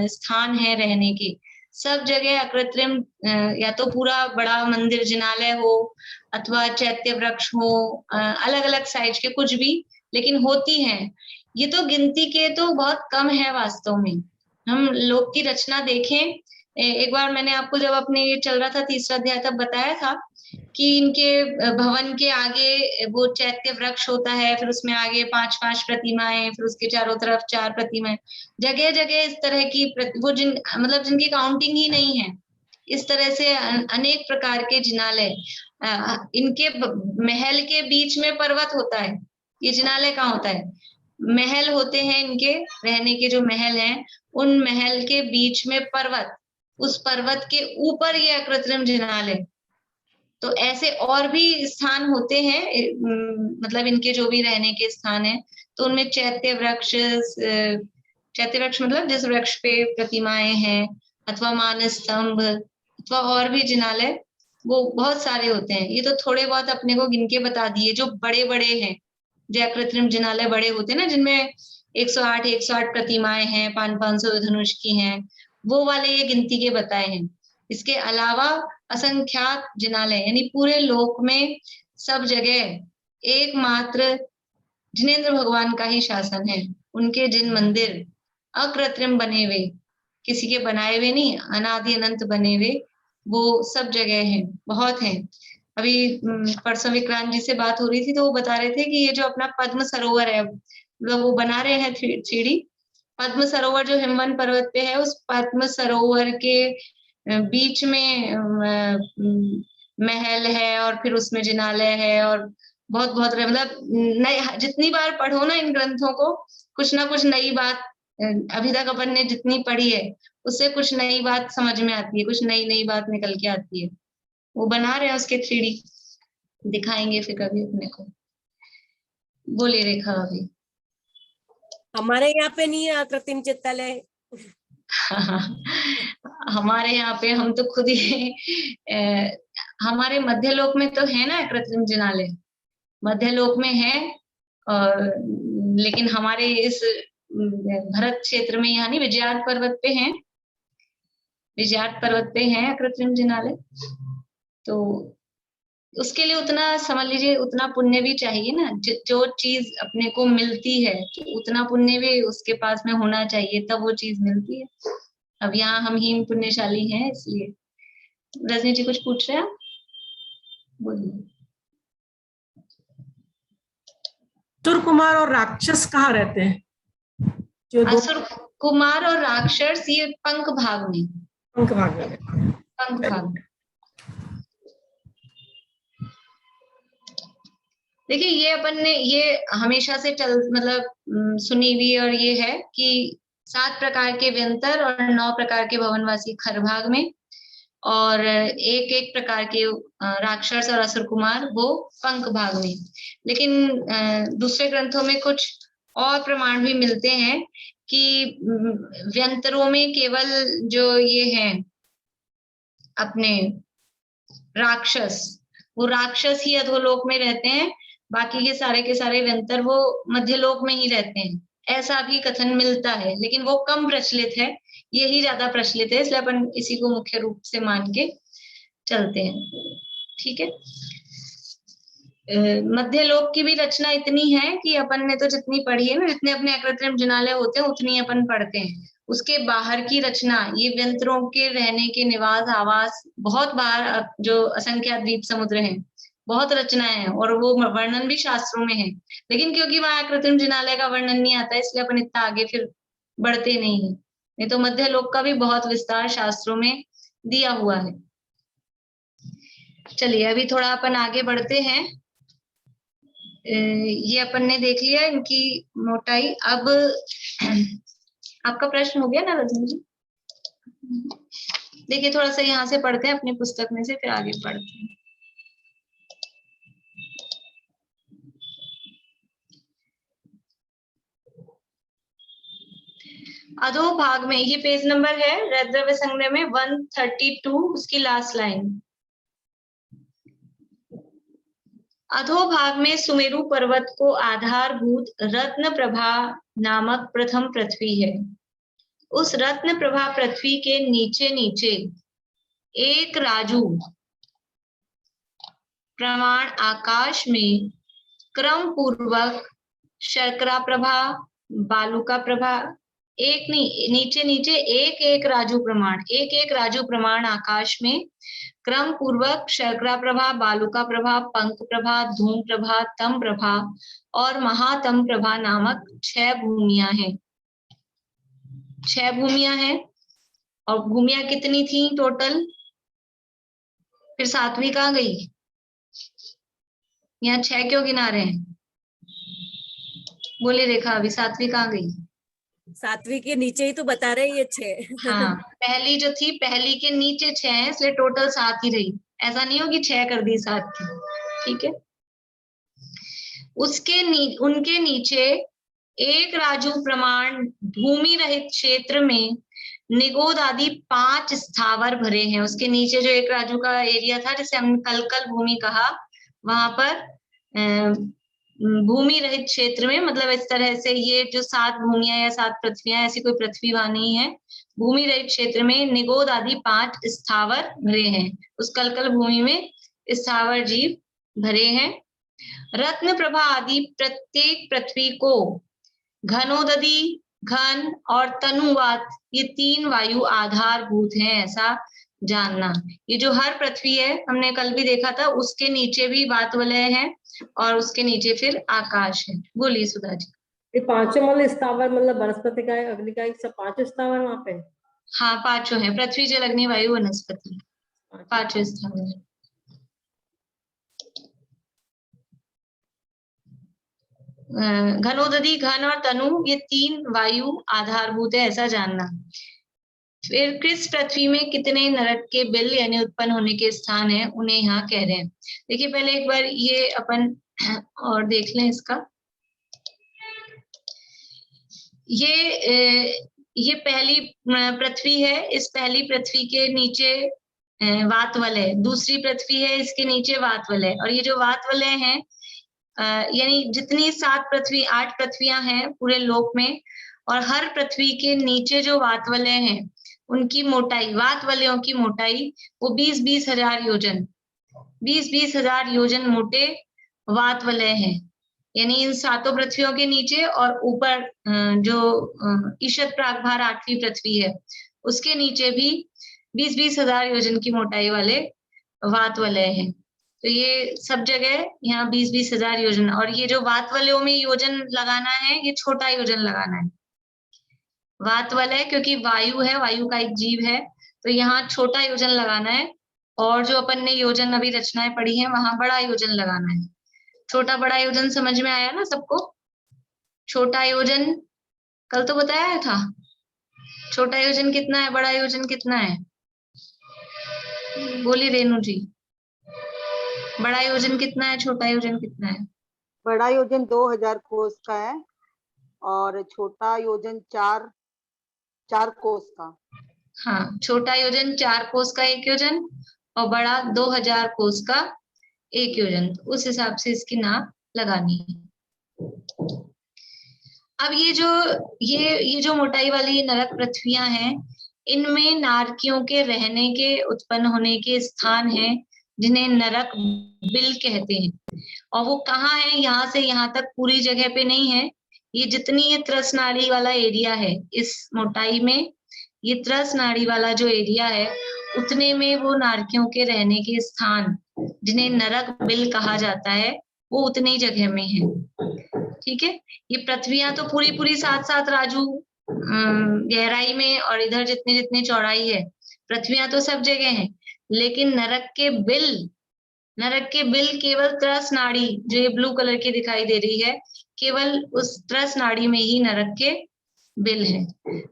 स्थान हैं रहने के, सब जगह अकृत्रिम, या तो पूरा बड़ा मंदिर जिनालय हो अथवा चैत्य वृक्ष हो, अलग अलग साइज के कुछ भी, लेकिन होती हैं। ये तो गिनती के तो बहुत कम है वास्तव में। हम लोक की रचना देखें, एक बार मैंने आपको जब अपने ये चल रहा था तीसरा अध्याय तब बताया था कि इनके भवन के आगे वो चैत्य वृक्ष होता है, फिर उसमें आगे 5-5 प्रतिमाएं, फिर उसके चारों तरफ 4 प्रतिमाएं, जगह जगह इस तरह की वो मतलब जिनकी काउंटिंग ही नहीं है, इस तरह से अनेक प्रकार के जिनालय। इनके महल के बीच में पर्वत होता है। ये जिनालय कहाँ होता है? महल होते हैं इनके रहने के, जो महल हैं उन महल के बीच में पर्वत, उस पर्वत के ऊपर ये अकृत्रिम जिनालय। तो ऐसे और भी स्थान होते हैं, मतलब इनके जो भी रहने के स्थान है, तो उनमें चैत्य वृक्ष मतलब जिस वृक्ष पे प्रतिमाएं हैं, अथवा मानस स्तंभ, अथवा और भी जिनालय, वो बहुत सारे होते हैं। ये तो थोड़े बहुत अपने को गिन के बता दिए। जो बड़े बड़े हैं, जो कृत्रिम जिनालय बड़े होते हैं ना, जिनमें 108 प्रतिमाएं हैं, 500 धनुष की हैं, वो वाले ये गिनती के बताए हैं। इसके अलावा असंख्यात जिनालय, यानी पूरे लोक में सब जगह एकमात्र जिनेंद्र भगवान का ही शासन है। उनके जिन मंदिर अकृत्रिम बने हुए, किसी के बनाए हुए नहीं, अनादि अनंत बने हुए, वो सब जगह हैं, बहुत हैं। अभी परसों विक्रांत जी से बात हो रही थी तो वो बता रहे थे कि ये जो अपना पद्म सरोवर है, मतलब वो बना रहे हैं 3D पद्म सरोवर जो हिमवन पर्वत पे है, उस पद्म सरोवर के बीच में महल है और फिर उसमें जिनालय है, और बहुत बहुत मतलब नई, जितनी बार पढ़ो ना इन ग्रंथों को, कुछ ना कुछ नई बात, अभी तक अपन ने जितनी पढ़ी है उससे कुछ नई बात समझ में आती है, कुछ नई बात निकल के आती है। वो बना रहे हैं उसके 3D, दिखाएंगे फिर कभी अपने को। बोलिए रेखा अभी। हमारे यहाँ पे नहीं है कृत्रिम चित्तालय। हमारे यहाँ पे हम तो खुद ही हमारे मध्यलोक में तो है ना कृत्रिम जिनालय, मध्यलोक में है, और लेकिन हमारे इस भरत क्षेत्र में यहाँ नहीं, विजयात पर्वत पे हैं, विजयात पर्वत पे है कृत्रिम जिनालय। तो उसके लिए उतना समझ लीजिए, उतना पुण्य भी चाहिए ना, जो चीज अपने को मिलती है तो उतना पुण्य भी उसके पास में होना चाहिए, तब वो चीज मिलती है। अब यहाँ हम ही पुण्यशाली हैं, इसलिए। रजनी जी कुछ पूछ रहे हैं आप? बोलिए। असुर कुमार और राक्षस कहाँ रहते हैं? जो असुर कुमार और राक्षस ये पंख भाग में, पंख भाग में, पंख भाग में। देखिए ये अपन ने ये हमेशा से मतलब सुनी हुई, और ये है कि 7 प्रकार के व्यंतर और 9 प्रकार के भवनवासी खर भाग में, और एक प्रकार के राक्षस और असुर कुमार वो पंख भाग में। लेकिन दूसरे ग्रंथों में कुछ और प्रमाण भी मिलते हैं कि व्यंतरों में केवल जो ये हैं अपने राक्षस, वो राक्षस ही अधोलोक में रहते हैं, बाकी के सारे व्यंतर वो मध्यलोक में ही रहते हैं, ऐसा भी कथन मिलता है। लेकिन वो कम प्रचलित है, यही ज्यादा प्रचलित है, इसलिए अपन इसी को मुख्य रूप से मान के चलते हैं। ठीक है। मध्यलोक की भी रचना इतनी है कि अपन ने तो जितनी पढ़ी है ना, जितने अपने अकृत्रिम जिनालय होते हैं उतनी अपन पढ़ते हैं। उसके बाहर की रचना, ये व्यंतरों के रहने के निवास आवास, बहुत बाहर जो असंख्यात द्वीप समुद्र हैं, बहुत रचनाएं हैं, और वो वर्णन भी शास्त्रों में है। लेकिन क्योंकि वहां कृत्रिम जिनालय का वर्णन नहीं आता है, इसलिए अपन इतना आगे फिर बढ़ते नहीं है। नहीं तो मध्यलोक का भी बहुत विस्तार शास्त्रों में दिया हुआ है। चलिए अभी थोड़ा अपन आगे बढ़ते हैं। ये अपन ने देख लिया इनकी मोटाई। अब आपका प्रश्न हो गया ना रजनी जी? देखिए थोड़ा सा यहाँ से पढ़ते हैं अपनी पुस्तक में से, फिर आगे पढ़ते हैं। अधो भाग में, ये पेज नंबर है रद्रव्य संग्रह में 132, उसकी लास्ट लाइन। अधोभाग में सुमेरु पर्वत को आधारभूत रत्न प्रभा नामक प्रथम पृथ्वी है। उस रत्न प्रभा पृथ्वी के नीचे नीचे एक राजू प्रमाण आकाश में क्रम पूर्वक शर्करा प्रभा, बालुका प्रभा, एक नहीं, नीचे नीचे एक एक राजू प्रमाण, एक एक राजू प्रमाण आकाश में क्रम पूर्वक शर्करा प्रभा, बालुका प्रभा, पंख प्रभा, धूम प्रभा, तम प्रभा और महातम प्रभा नामक 6 भूमियां हैं। 6 भूमियां हैं। और भूमियां कितनी थी टोटल? फिर 7वीं कहाँ गई? यहाँ 6 क्यों गिना रहे हैं? बोले रेखा, अभी 7वीं कहाँ गई? 7वीं के नीचे ही तो बता रहे हैं ये 6। हाँ, पहली जो थी, पहली के नीचे 6 है, इसलिए टोटल 7 ही रही। ऐसा नहीं हो कि 6 कर दी 7 की, ठीक है। उनके नीचे एक राजू प्रमाण भूमि रहित क्षेत्र में निगोद आदि 5 स्थावर भरे हैं। उसके नीचे जो एक राजू का एरिया था, जिसे हमने कलकल भूमि कहा, वहां पर भूमि रहित क्षेत्र में, मतलब इस तरह से ये जो 7 भूमियां या 7 पृथ्वियां, ऐसी कोई पृथ्वी वहां नहीं है। भूमि रहित क्षेत्र में निगोद आदि 5 स्थावर भरे हैं। उस कलकल भूमि में स्थावर जीव भरे हैं। रत्न प्रभा आदि प्रत्येक पृथ्वी को घनोदधि, घन और तनुवात, ये 3 वायु आधारभूत हैं, ऐसा जानना। ये जो हर पृथ्वी है, हमने कल भी देखा था, उसके नीचे भी वात वलय है और उसके नीचे फिर आकाश है। बोलिए सुधा जी। ये 5 स्थावर मतलब वनस्पति का, अग्नि का, सब 5 स्थावर वहां पे? हाँ, 5 है, पृथ्वी जल अग्नि वायु वनस्पति, 5 स्थावर है। घनोदधि, घन और तनु, ये 3 वायु आधारभूत है, ऐसा जानना। फिर किस पृथ्वी में कितने नरक के बिल यानी उत्पन्न होने के स्थान है, उन्हें यहाँ कह रहे हैं। देखिए पहले एक बार ये अपन और देख लें इसका। ये पहली पृथ्वी है। इस पहली पृथ्वी के नीचे वात वलय, दूसरी पृथ्वी है, इसके नीचे वात वलय। और ये जो वात वलय है, यानी जितनी 7 पृथ्वी, 8 पृथ्वियां हैं पूरे लोक में, और हर पृथ्वी के नीचे जो वात वलय हैं, उनकी मोटाई, वात वलयों की मोटाई वो 20-20 हजार योजन, 20-20 हजार योजन मोटे वात वलय हैं। यानी इन 7 पृथ्वियों के नीचे और ऊपर जो ईशत प्रागभार 8वीं पृथ्वी है, उसके नीचे भी 20-20 हजार योजन की मोटाई वाले वात वलय हैं। तो ये सब जगह यहाँ 20-20 हजार योजन। और ये जो वात वलयों में योजन लगाना है, ये छोटा योजन लगाना है। वात वलय क्योंकि वायु है, वायु का एक जीव है, तो यहाँ छोटा योजन लगाना है। और जो अपन ने योजन अभी रचनाएं पढ़ी है, वहां बड़ा योजन लगाना है। छोटा बड़ा योजन समझ में आया ना सबको? छोटा योजन कल तो बताया था। छोटा योजन कितना है, बड़ा योजन कितना है? बोली रेणु जी। बड़ा योजन कितना है, छोटा योजन कितना है? बड़ा योजन 2000 कोस का है और छोटा योजन 4 कोस का। हाँ, छोटा योजन 4 कोस का 1 योजन और बड़ा 2000 कोस का 1 योजन। उस हिसाब से इसकी नाप लगानी है। अब ये जो मोटाई वाली नरक पृथ्वियां हैं, इनमें नारकियों के रहने के, उत्पन्न होने के स्थान हैं, जिन्हें नरक बिल कहते हैं। और वो कहाँ है? यहाँ से यहाँ तक पूरी जगह पे नहीं है। ये जितनी ये त्रस नाड़ी वाला एरिया है, इस मोटाई में ये त्रस नाड़ी वाला जो एरिया है, उतने में वो नारकियों के रहने के स्थान, जिन्हें नरक बिल कहा जाता है, वो उतनी जगह में है। ठीक है। ये पृथ्वियां तो पूरी 7-7 राजू गहराई में, और इधर जितनी जितनी चौड़ाई है, पृथ्वियां तो सब जगह हैं। लेकिन नरक के बिल केवल त्रस नाड़ी, जो ये ब्लू कलर की दिखाई दे रही है, केवल उस त्रस नाड़ी में ही नरक के बिल है।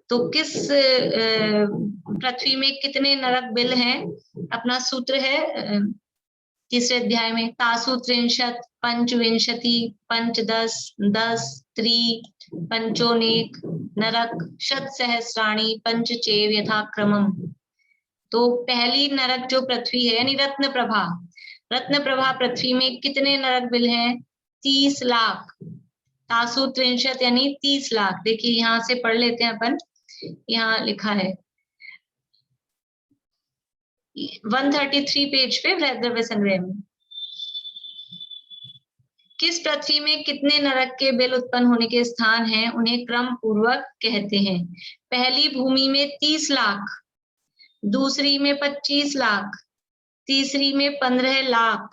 तो किस पृथ्वी में कितने नरक बिल हैं? अपना सूत्र है तीसरे अध्याय में, तासु त्रिंशत् पंचविंशति पंचदश 10 त्रि पंचोनेक नरक शत सहस्राणी पंचचेव यथाक्रमम। तो पहली नरक जो पृथ्वी है, यानी रत्न प्रभा पृथ्वी में कितने नरक बिल हैं? 30 लाख। तासु त्रिंशत् यानी 30 लाख। देखिए यहाँ से पढ़ लेते हैं अपन। यहाँ लिखा है 133 पेज पे बृहद्रव्य संग्रह में। किस पृथ्वी में कितने नरक के बिल उत्पन्न होने के स्थान हैं, उन्हें क्रम पूर्वक कहते हैं। पहली भूमि में 30 लाख, दूसरी में 25 लाख, तीसरी में 15 लाख,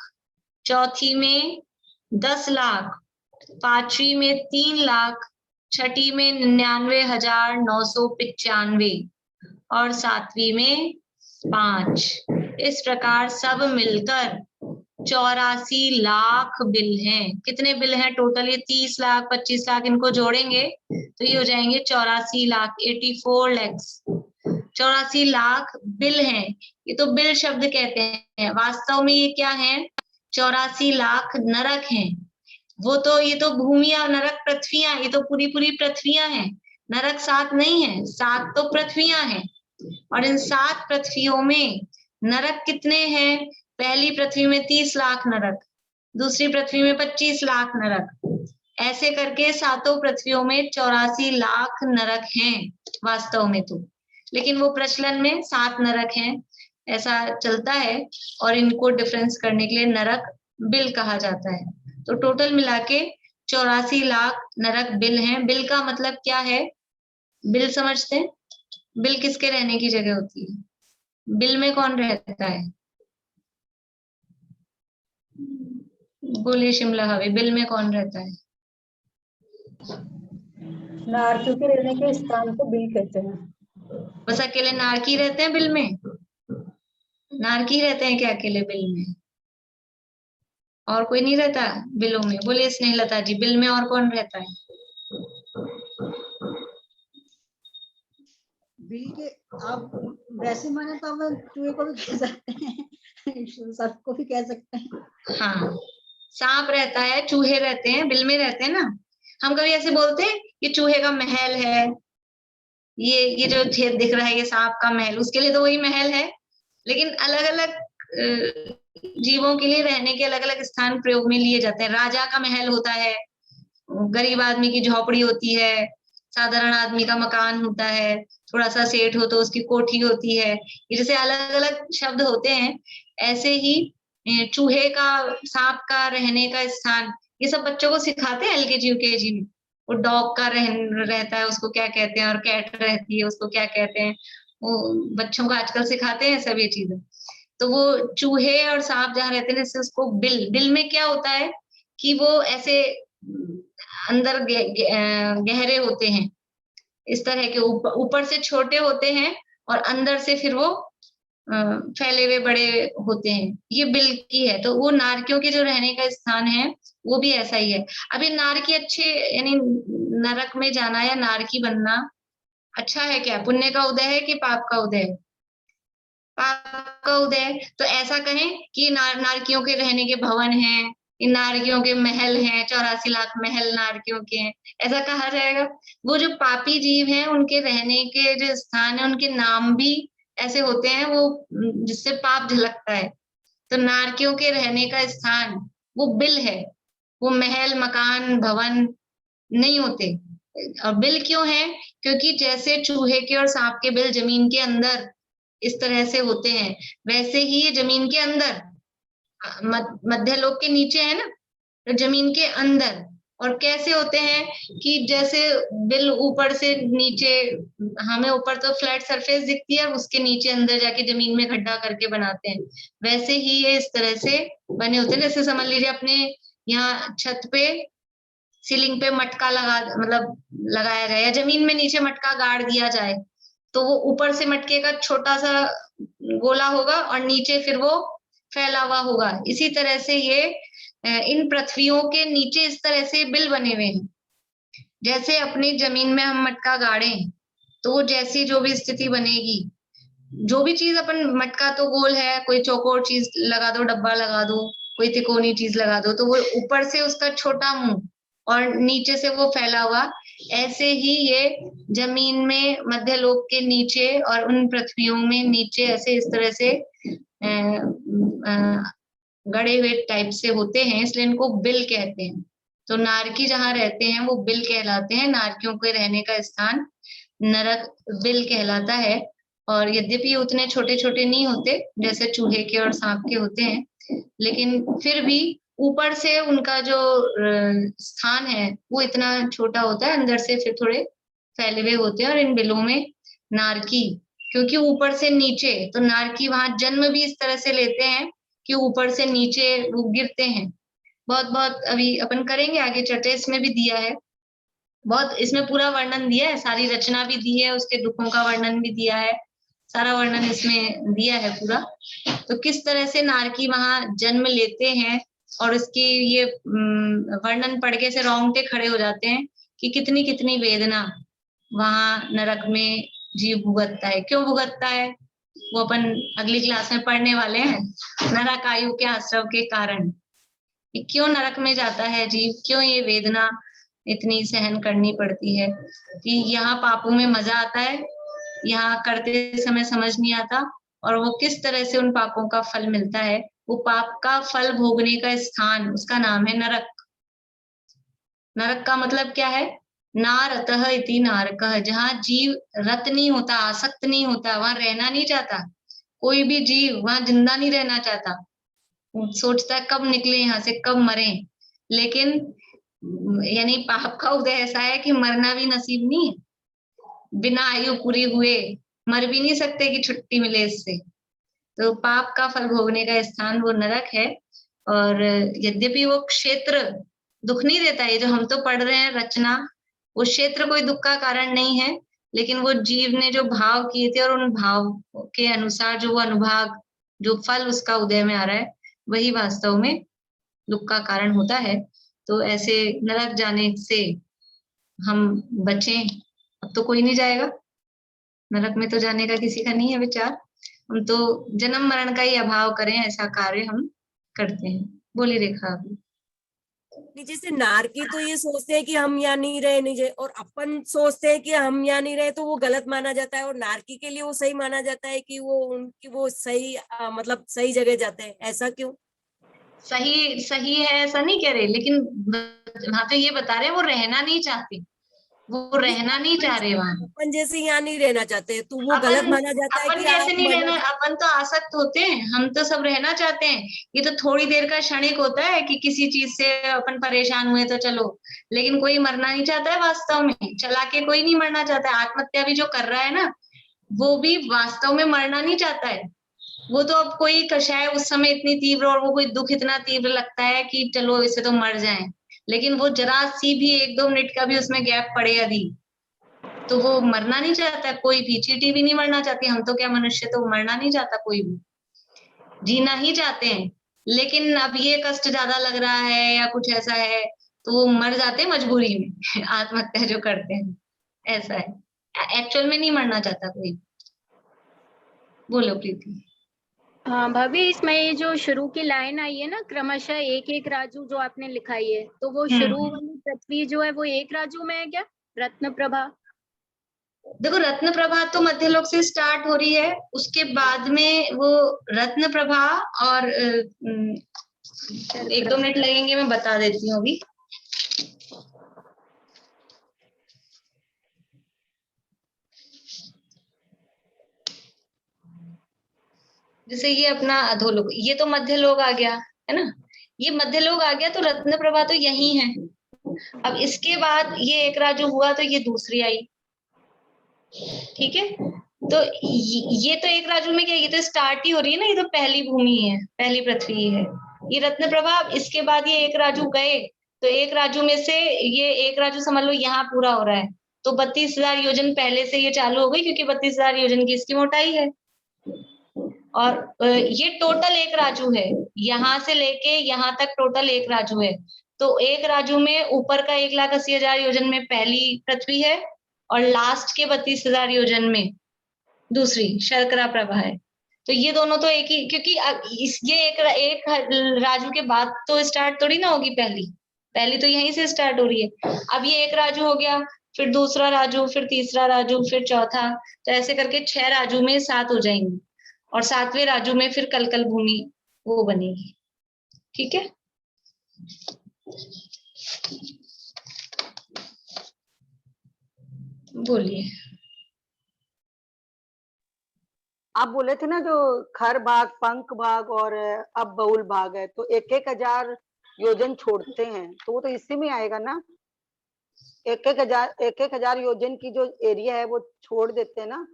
चौथी में 10 लाख, पांचवी में 3 लाख, छठी में 99,995 और सातवीं में 5। इस प्रकार सब मिलकर 84 लाख बिल हैं। कितने बिल हैं टोटल? ये 30 लाख 25 लाख, इनको जोड़ेंगे तो ये हो जाएंगे 84 लाख, 84 lakhs। 84 लाख बिल हैं। ये तो बिल शब्द कहते हैं, वास्तव में ये क्या है? 84 लाख नरक हैं। वो तो ये तो भूमियां, नरक पृथ्वियां, ये तो पूरी पूरी पृथ्वियां हैं। नरक 7 नहीं है, 7 तो पृथ्वियां हैं। और इन 7 पृथ्वियों में नरक कितने हैं? पहली पृथ्वी में 30 लाख नरक, दूसरी पृथ्वी में 25 लाख नरक, ऐसे करके 7 पृथ्वियों में 84 लाख नरक हैं वास्तव में तो। लेकिन वो प्रचलन में 7 नरक हैं ऐसा चलता है, और इनको डिफरेंस करने के लिए नरक बिल कहा जाता है। तो टोटल मिला के 84 लाख नरक बिल हैं। बिल का मतलब क्या है? बिल समझते हैं? बिल किसके रहने की जगह होती है? बिल में कौन रहता है? बोलिए शिमला हवे, बिल में कौन रहता है? नारकियों के रहने के स्थान को बिल कहते हैं। बस अकेले नारकी रहते हैं बिल में? नारकी रहते हैं क्या अकेले बिल में? और कोई नहीं रहता बिलों में? बोलिए स्नेहलता जी, बिल में और कौन रहता है? बिल के आप वैसे माने तो हम चूहे को भी कह सकते हैं, सबको भी कह सकते हैं। हाँ, सांप रहता है, चूहे रहते हैं, बिल में रहते हैं ना। हम कभी ऐसे बोलते हैं कि चूहे का महल है, ये जो छेद दिख रहा है ये सांप का महल, उसके लिए तो वही महल है। लेकिन अलग अलग जीवों के लिए रहने के अलग अलग स्थान प्रयोग में लिए जाते हैं। राजा का महल होता है, गरीब आदमी की झोपड़ी होती है, साधारण आदमी का मकान होता है, थोड़ा सा सेठ हो तो उसकी कोठी होती है। ये जैसे अलग अलग शब्द होते हैं, ऐसे ही चूहे का, सांप का रहने का स्थान, ये सब बच्चों को सिखाते हैं LKG UKG में। वो डॉग का रहता है, उसको क्या कहते हैं, और कैट रहती है उसको क्या कहते हैं, वो बच्चों को आजकल सिखाते हैं सब ये चीजें। तो वो चूहे और सांप जहाँ रहते हैं जैसे उसको बिल में क्या होता है कि वो ऐसे अंदर गहरे होते हैं, इस तरह के ऊपर से छोटे होते हैं और अंदर से फिर वो फैले हुए बड़े होते हैं। ये बिल की है। तो वो नारकियों के जो रहने का स्थान है वो भी ऐसा ही है। अब ये नारकी अच्छे, यानी नरक में जाना या नारकी बनना अच्छा है क्या? पुण्य का उदय है कि पाप का उदय? पाप का उदय। तो ऐसा कहें कि नारकियों के रहने के भवन हैं, इन नारकियों के महल हैं, 84 लाख महल नारकियों के हैं, ऐसा कहा जाएगा? वो जो पापी जीव हैं उनके रहने के जो स्थान है, उनके नाम भी ऐसे होते हैं वो, जिससे पाप झलकता है। तो नारकियों के रहने का स्थान वो बिल है, वो महल मकान भवन नहीं होते। और बिल क्यों है? क्योंकि जैसे चूहे के और सांप के बिल जमीन के अंदर इस तरह से होते हैं, वैसे ही ये जमीन के अंदर, मध्य लोक के नीचे है ना, तो जमीन के अंदर। और कैसे होते हैं कि जैसे बिल ऊपर से नीचे, हमें ऊपर तो फ्लैट सरफेस दिखती है, उसके नीचे अंदर जाके जमीन में गड्ढा करके बनाते हैं, वैसे ही ये इस तरह से बने होते हैं। जैसे समझ लीजिए अपने यहाँ छत पे सीलिंग पे मटका लगाया जाए, या जमीन में नीचे मटका गाड़ दिया जाए, तो वो ऊपर से मटके का छोटा सा गोला होगा और नीचे फिर वो फैला हुआ होगा। इसी तरह से ये इन पृथ्वियों के नीचे इस तरह से बिल बने हुए हैं। जैसे अपनी जमीन में हम मटका गाड़ें तो वो जैसी जो भी स्थिति बनेगी, जो भी चीज अपन, मटका तो गोल है, कोई चौकोर चीज लगा दो, डब्बा लगा दो, कोई तिकोनी चीज लगा दो, तो वो ऊपर से उसका छोटा मुंह और नीचे से वो फैला हुआ। ऐसे ही ये जमीन में मध्य लोक के नीचे और उन पृथ्वियों में नीचे ऐसे इस तरह से गड़े हुए टाइप से होते हैं, इसलिए इनको बिल कहते हैं। तो नारकी जहाँ रहते हैं वो बिल कहलाते हैं। नारकियों के रहने का स्थान नरक बिल कहलाता है। और यद्यपि उतने छोटे छोटे नहीं होते जैसे चूहे के और सांप के होते हैं, लेकिन फिर भी ऊपर से उनका जो स्थान है वो इतना छोटा होता है, अंदर से फिर थोड़े फैले हुए होते हैं। और इन बिलों में नारकी, क्योंकि ऊपर से नीचे, तो नारकी वहां जन्म भी इस तरह से लेते हैं कि ऊपर से नीचे वो गिरते हैं। बहुत बहुत अभी अपन करेंगे आगे चर्चा, इसमें भी दिया है बहुत, इसमें पूरा वर्णन दिया है, सारी रचना भी दी है, उसके दुखों का वर्णन भी दिया है, सारा वर्णन इसमें दिया है पूरा। तो किस तरह से नारकी वहां जन्म लेते हैं, और इसकी ये वर्णन पढ़ के से रोंगटे खड़े हो जाते हैं कि कितनी कितनी वेदना वहां नरक में जीव भुगतता है। क्यों भुगतता है वो अपन अगली क्लास में पढ़ने वाले हैं, नरक आयु के आश्रव के कारण। क्यों नरक में जाता है जीव, क्यों ये वेदना इतनी सहन करनी पड़ती है, कि यहाँ पापों में मजा आता है, यहाँ करते समय समझ नहीं आता, और वो किस तरह से उन पापों का फल मिलता है। वो पाप का फल भोगने का स्थान, उसका नाम है नरक। नरक का मतलब क्या है? नारतः इति नारकः, जहाँ जीव रत नहीं होता, आसक्त नहीं होता, वहां रहना नहीं चाहता। कोई भी जीव वहां जिंदा नहीं रहना चाहता, सोचता है कब निकले यहाँ से, कब मरे। लेकिन यानी पाप का उदय ऐसा है कि मरना भी नसीब नहीं है, बिना आयु पूरी हुए मर भी नहीं सकते कि छुट्टी मिले इससे। तो पाप का फल भोगने का स्थान वो नरक है। और यद्यपि वो क्षेत्र दुख नहीं देता है, जो हम तो पढ़ रहे हैं रचना, वो क्षेत्र कोई दुख का कारण नहीं है, लेकिन वो जीव ने जो भाव किए थे और उन भाव के अनुसार जो वो अनुभाग, जो फल उसका उदय में आ रहा है, वही वास्तव में दुख का कारण होता है। तो ऐसे नरक जाने से हम बचें। अब तो कोई नहीं जाएगा नरक में, तो जाने का किसी का नहीं है विचार। हम तो जन्म मरण का ही अभाव करें, ऐसा कार्य हम करते हैं। बोली रेखा अभी। जैसे नारकी तो ये सोचते हैं कि हम यहाँ नहीं रहे, नहीं रहे, और अपन सोचते हैं कि हम यहाँ नहीं रहे, तो वो गलत माना जाता है, और नारकी के लिए वो सही माना जाता है कि वो उनकी वो सही मतलब सही जगह जाते हैं। ऐसा क्यों? सही सही है ऐसा नहीं कह रहे, लेकिन वहां तो ये बता रहे हैं वो रहना नहीं चाहते, वो रहना नहीं चाह रहे वहां। अपन जैसे यहाँ नहीं रहना चाहते, तो वो गलत अपन माना जाता है अपन कि कैसे आप नहीं रहना, अपन तो आसक्त होते हैं, हम तो सब रहना चाहते हैं। ये तो थोड़ी देर का क्षणिक होता है कि किसी चीज से अपन परेशान हुए तो चलो, लेकिन कोई मरना नहीं चाहता है वास्तव में, चला के कोई नहीं मरना चाहता है। आत्महत्या भी जो कर रहा है ना, वो भी वास्तव में मरना नहीं चाहता है। वो तो अब कोई कषाय उस समय इतनी तीव्र, और वो कोई दुख इतना तीव्र लगता है कि चलो इससे तो मर जाएं, लेकिन वो जरा सी भी 1-2 मिनट का भी उसमें गैप पड़े यदि, तो वो मरना नहीं चाहता। कोई भी चींटी भी नहीं मरना चाहती, हम तो क्या मनुष्य तो मरना नहीं चाहता, कोई भी जीना ही चाहते हैं। लेकिन अब ये कष्ट ज्यादा लग रहा है या कुछ ऐसा है, तो वो मर जाते हैं मजबूरी में आत्महत्या जो करते हैं, ऐसा है। एक्चुअल में नहीं मरना चाहता कोई। बोलो प्रीति। हाँ भाभी, इसमें ये जो शुरू की लाइन आई है ना, क्रमशः एक एक राजू, जो आपने लिखाई है, तो वो शुरू वाली पृथ्वी जो है वो एक राजू में है क्या? रत्न प्रभा। देखो रत्न प्रभा तो मध्यलोक से स्टार्ट हो रही है, उसके बाद में वो रत्न प्रभा, और 1-2 मिनट लगेंगे, मैं बता देती हूँ अभी। जैसे ये अपना अधोलोक, ये तो मध्यलोक आ गया है ना, ये मध्यलोक आ गया, तो रत्न प्रभा तो यही है। अब इसके बाद ये एक राजू हुआ, तो ये दूसरी आई, ठीक है। तो ये तो एक राजू में क्या, ये तो स्टार्ट ही हो रही है ना, ये तो पहली भूमि है, पहली पृथ्वी है ये रत्न प्रभा। इसके बाद ये एक राजू गए, तो एक राजू में से ये एक राजू समझ लो यहाँ पूरा हो रहा है, तो 32,000 योजन पहले से ये चालू हो गई, क्योंकि 32,000 योजन की इसकी मोटाई है। और ये टोटल एक राजू है, यहाँ से लेके यहाँ तक टोटल एक राजू है। तो एक राजू में ऊपर का 1,80,000 योजन में पहली पृथ्वी है, और लास्ट के 32,000 योजन में दूसरी शर्करा प्रभा है। तो ये दोनों तो एक ही, क्योंकि ये एक राजू के बाद तो स्टार्ट थोड़ी ना होगी, पहली तो यहीं से स्टार्ट हो रही है। अब ये एक राजू हो गया, फिर दूसरा राजू, फिर तीसरा राजू, फिर चौथा, तो ऐसे करके 6 राजू में 7 हो जाएंगे, और 7वें राजू में फिर कलकल भूमि वो बनेगी, ठीक है। बोलिए। आप बोले थे ना जो खर भाग, पंख भाग और अब बहुल भाग है, तो 1,000 योजन छोड़ते हैं तो वो तो इसी में आएगा ना। 1,000 योजन की जो एरिया है वो छोड़ देते हैं ना।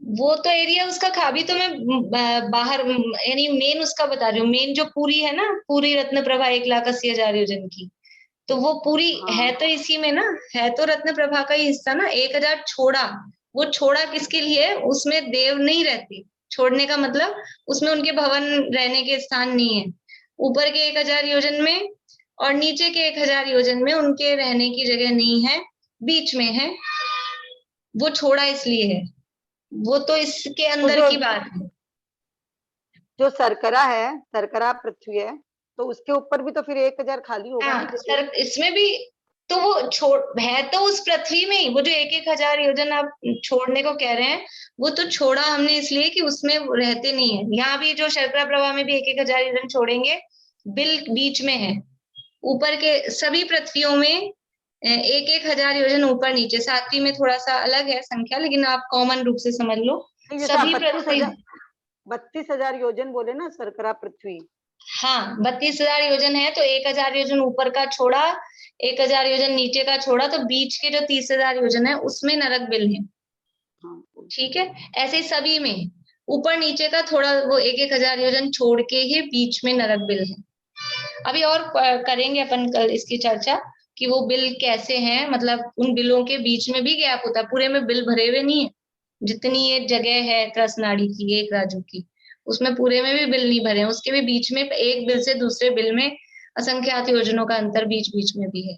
वो तो एरिया उसका खाभी तो मैं बाहर यानी मेन उसका बता रही हूँ। मेन जो पूरी है ना, पूरी रत्न प्रभा 1,80,000 योजन की, तो वो पूरी है तो इसी में ना, है तो रत्न प्रभा का ही हिस्सा ना। 1,000 छोड़ा, वो छोड़ा किसके लिए? उसमें देव नहीं रहते। छोड़ने का मतलब उसमें उनके भवन रहने के स्थान नहीं है। ऊपर के 1,000 योजन में और नीचे के 1,000 योजन में उनके रहने की जगह नहीं है, बीच में है। वो छोड़ा इसलिए है, वो तो इसके अंदर की बात है। जो सरकरा है, सरकरा पृथ्वी है, तो उसके ऊपर भी तो फिर 1,000 खाली होगा हाँ, ना। इसमें भी तो वो छोड़ है तो उस पृथ्वी में ही। वो जो 1,000 योजन आप छोड़ने को कह रहे हैं, वो तो छोड़ा हमने इसलिए कि उसमें रहते नहीं है। यहाँ भी जो शर्करा प्रवाह में भी 1,000 योजन छोड़ेंगे, बिल बीच में है। ऊपर के सभी पृथ्वियों में 1,000 योजन ऊपर नीचे। सातवीं में थोड़ा सा अलग है संख्या, लेकिन आप कॉमन रूप से समझ लो। सभी पृथ्वी 32,000 योजन बोले ना सरकरा पृथ्वी। हाँ, 32,000 योजन है तो 1,000 योजन ऊपर का छोड़ा, 1,000 योजन नीचे का छोड़ा, तो बीच के जो 30,000 योजन है उसमें नरक बिल है। ठीक है, ऐसे ही सभी में ऊपर नीचे का थोड़ा वो 1,000 योजन छोड़ के ही बीच में नरक बिल है। अभी और करेंगे अपन कल इसकी चर्चा कि वो बिल कैसे हैं, मतलब उन बिलों के बीच में भी गैप होता है। पूरे में बिल भरे हुए नहीं है। जितनी ये जगह है त्रसनाड़ी की, एक राजू की, उसमें पूरे में भी बिल नहीं भरे हैं। उसके भी बीच में एक बिल से दूसरे बिल में असंख्यात योजनों का अंतर बीच बीच में भी है।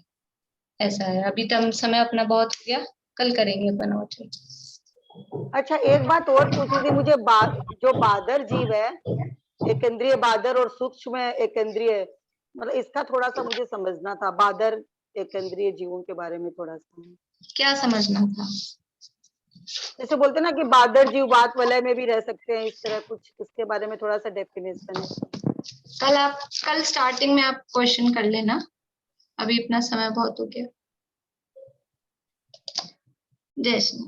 ऐसा है। अभी तक समय अपना बहुत हो गया, कल करेंगे अपन और चर्चा। अच्छा, एक बात और पूछी थी मुझे। जो बादर जीव है, एकेंद्रीय बादर और सूक्ष्म एकेंद्रीय, मतलब इसका थोड़ा सा मुझे समझना था। बादर एकेंद्रीय जीवों के बारे में थोड़ा सा क्या समझना था? जैसे बोलते ना कि बादर जीव बात वलय में भी रह सकते हैं, इस तरह कुछ, इसके बारे में थोड़ा सा डेफिनेशन। कल स्टार्टिंग में आप क्वेश्चन कर लेना। अभी इतना समय बहुत हो गया। जय श्री